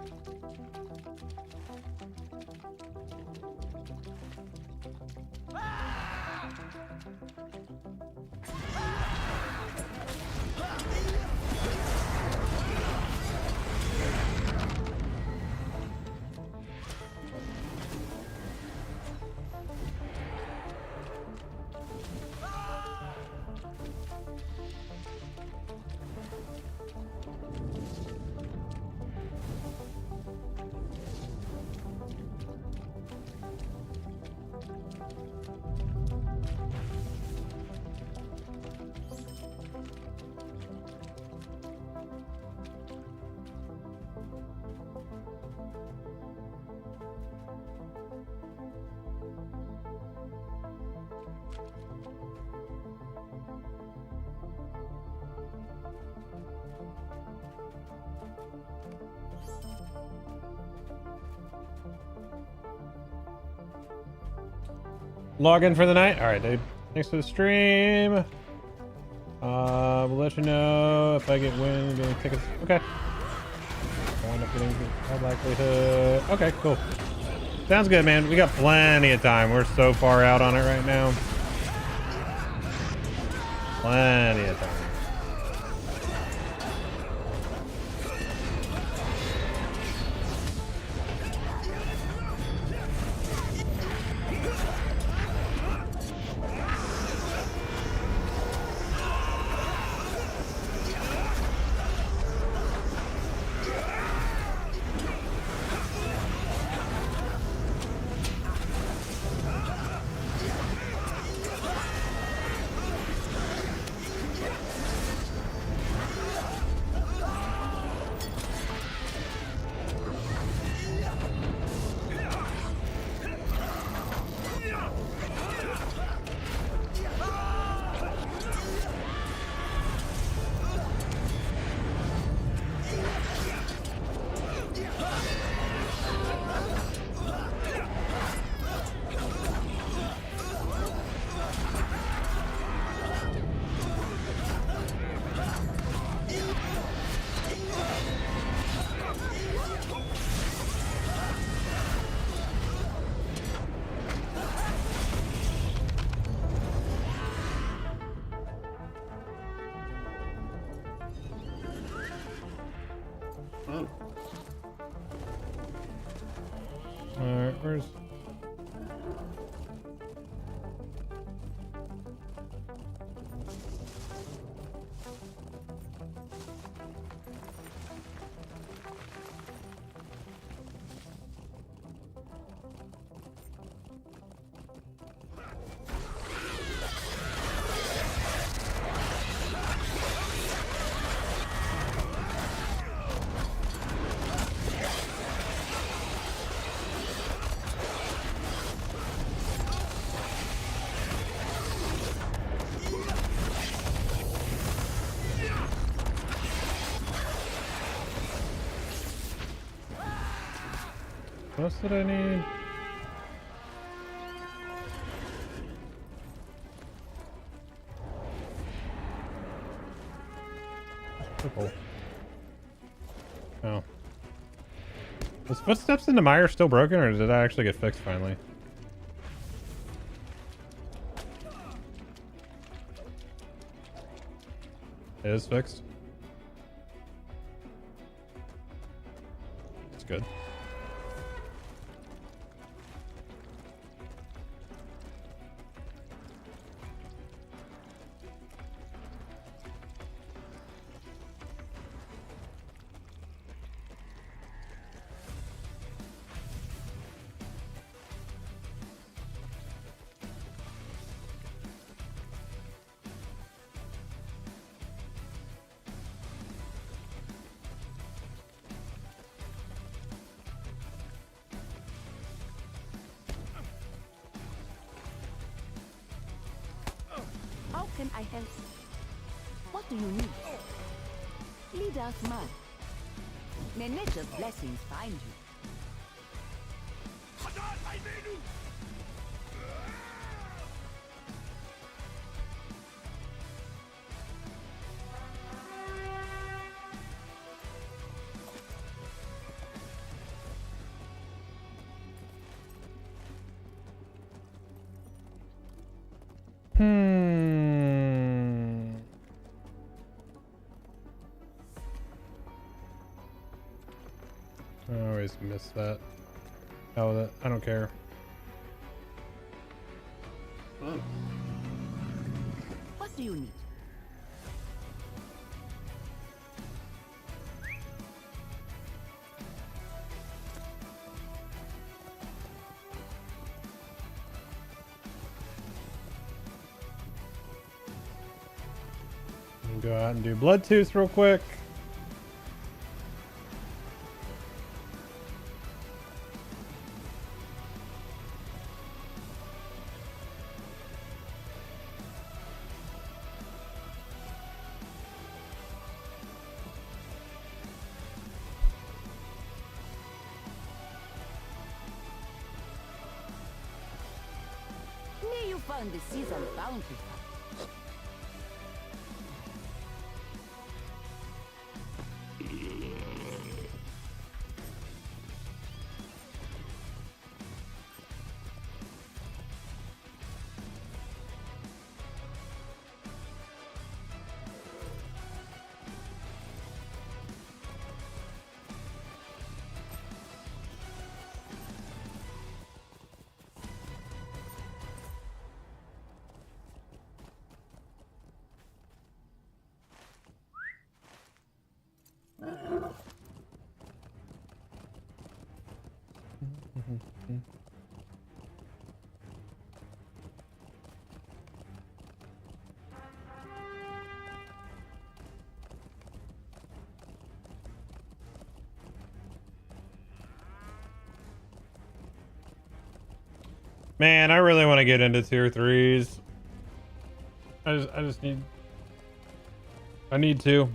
Log in for the night. All right, dude. Thanks for the stream. We'll let you know if I get win getting tickets. Okay. I wind up getting high likelihood. Okay, cool. Sounds good, man. We got plenty of time. We're so far out on it right now. Plenty of time. Alright, where's... What else did I need? Purple. Oh. Was Footsteps into Mire still broken, or did that actually get fixed finally? It is fixed. It's good. How can I help? What do you need? Lead us, man. May nature's blessings find you. I always miss that. Oh, that I don't care. What do you need? Go out and do Bloodtooth real quick. May you find the season bountiful. Man, I really want to get into tier 3s. I just need... I need to.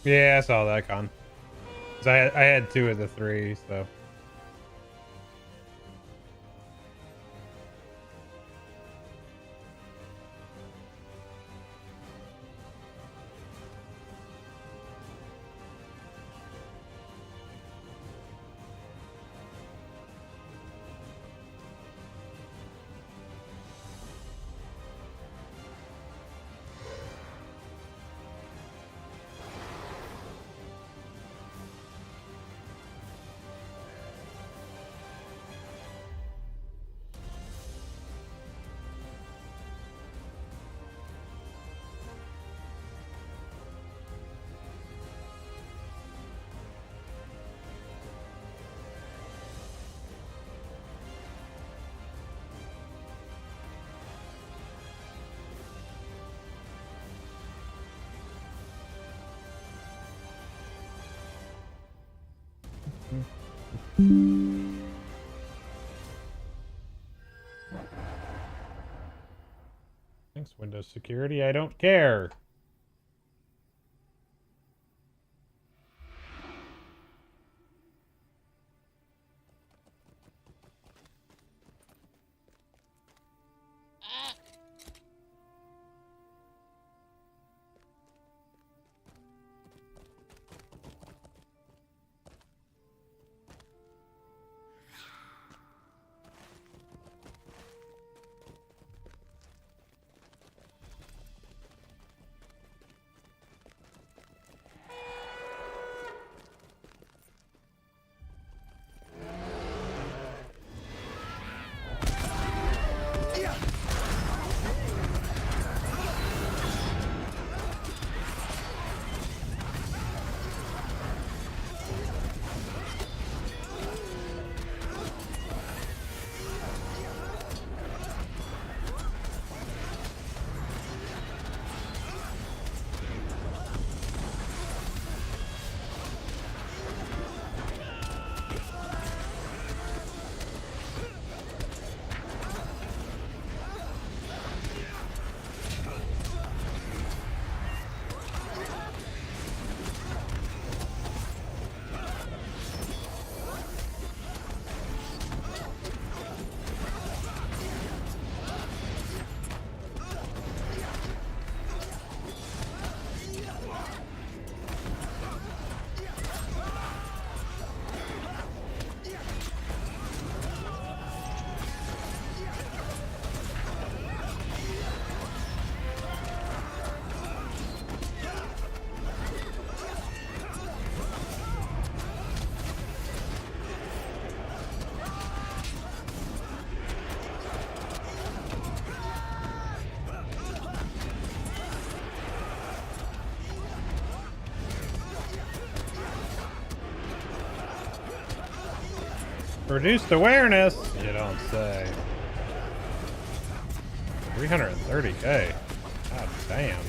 Yeah, I saw that con. 'Cause I had 2 of the 3, so. Thanks, Windows Security. I don't care. Reduced awareness? You don't say. 330k. God damn.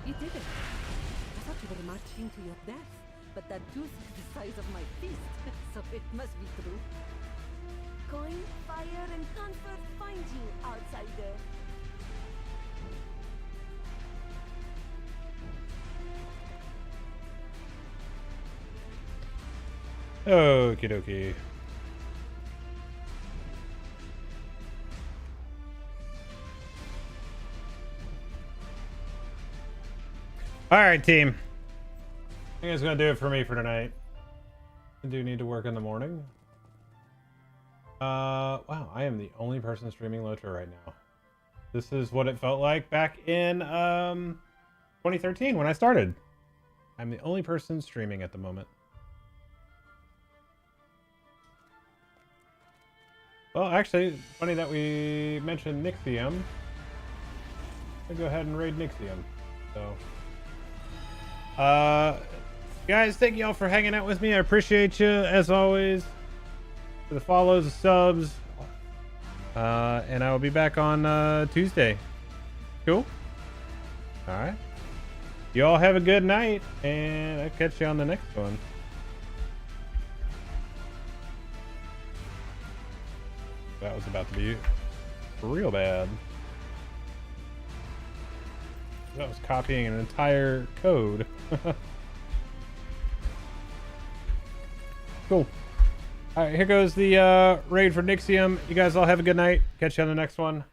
You did it. I thought you were marching to your death, but that tooth is the size of my fist, so it must be true. Coin, fire, and comfort find you, outsider. Okie dokie. All right, team. I think it's gonna do it for me for tonight. I do need to work in the morning. Wow, I am the only person streaming LOTRO right now. This is what it felt like back in 2013 when I started. I'm the only person streaming at the moment. Well, actually, funny that we mentioned Nixium. I'll go ahead and raid Nixium. So, guys, thank you all for hanging out with me. I appreciate you as always. For the follows, the subs, and I will be back on Tuesday. Cool. All right. You all have a good night, and I'll catch you on the next one. That was about to be real bad. That was copying an entire code. Cool. All right, here goes the raid for Nixium. You guys all have a good night. Catch you on the next one.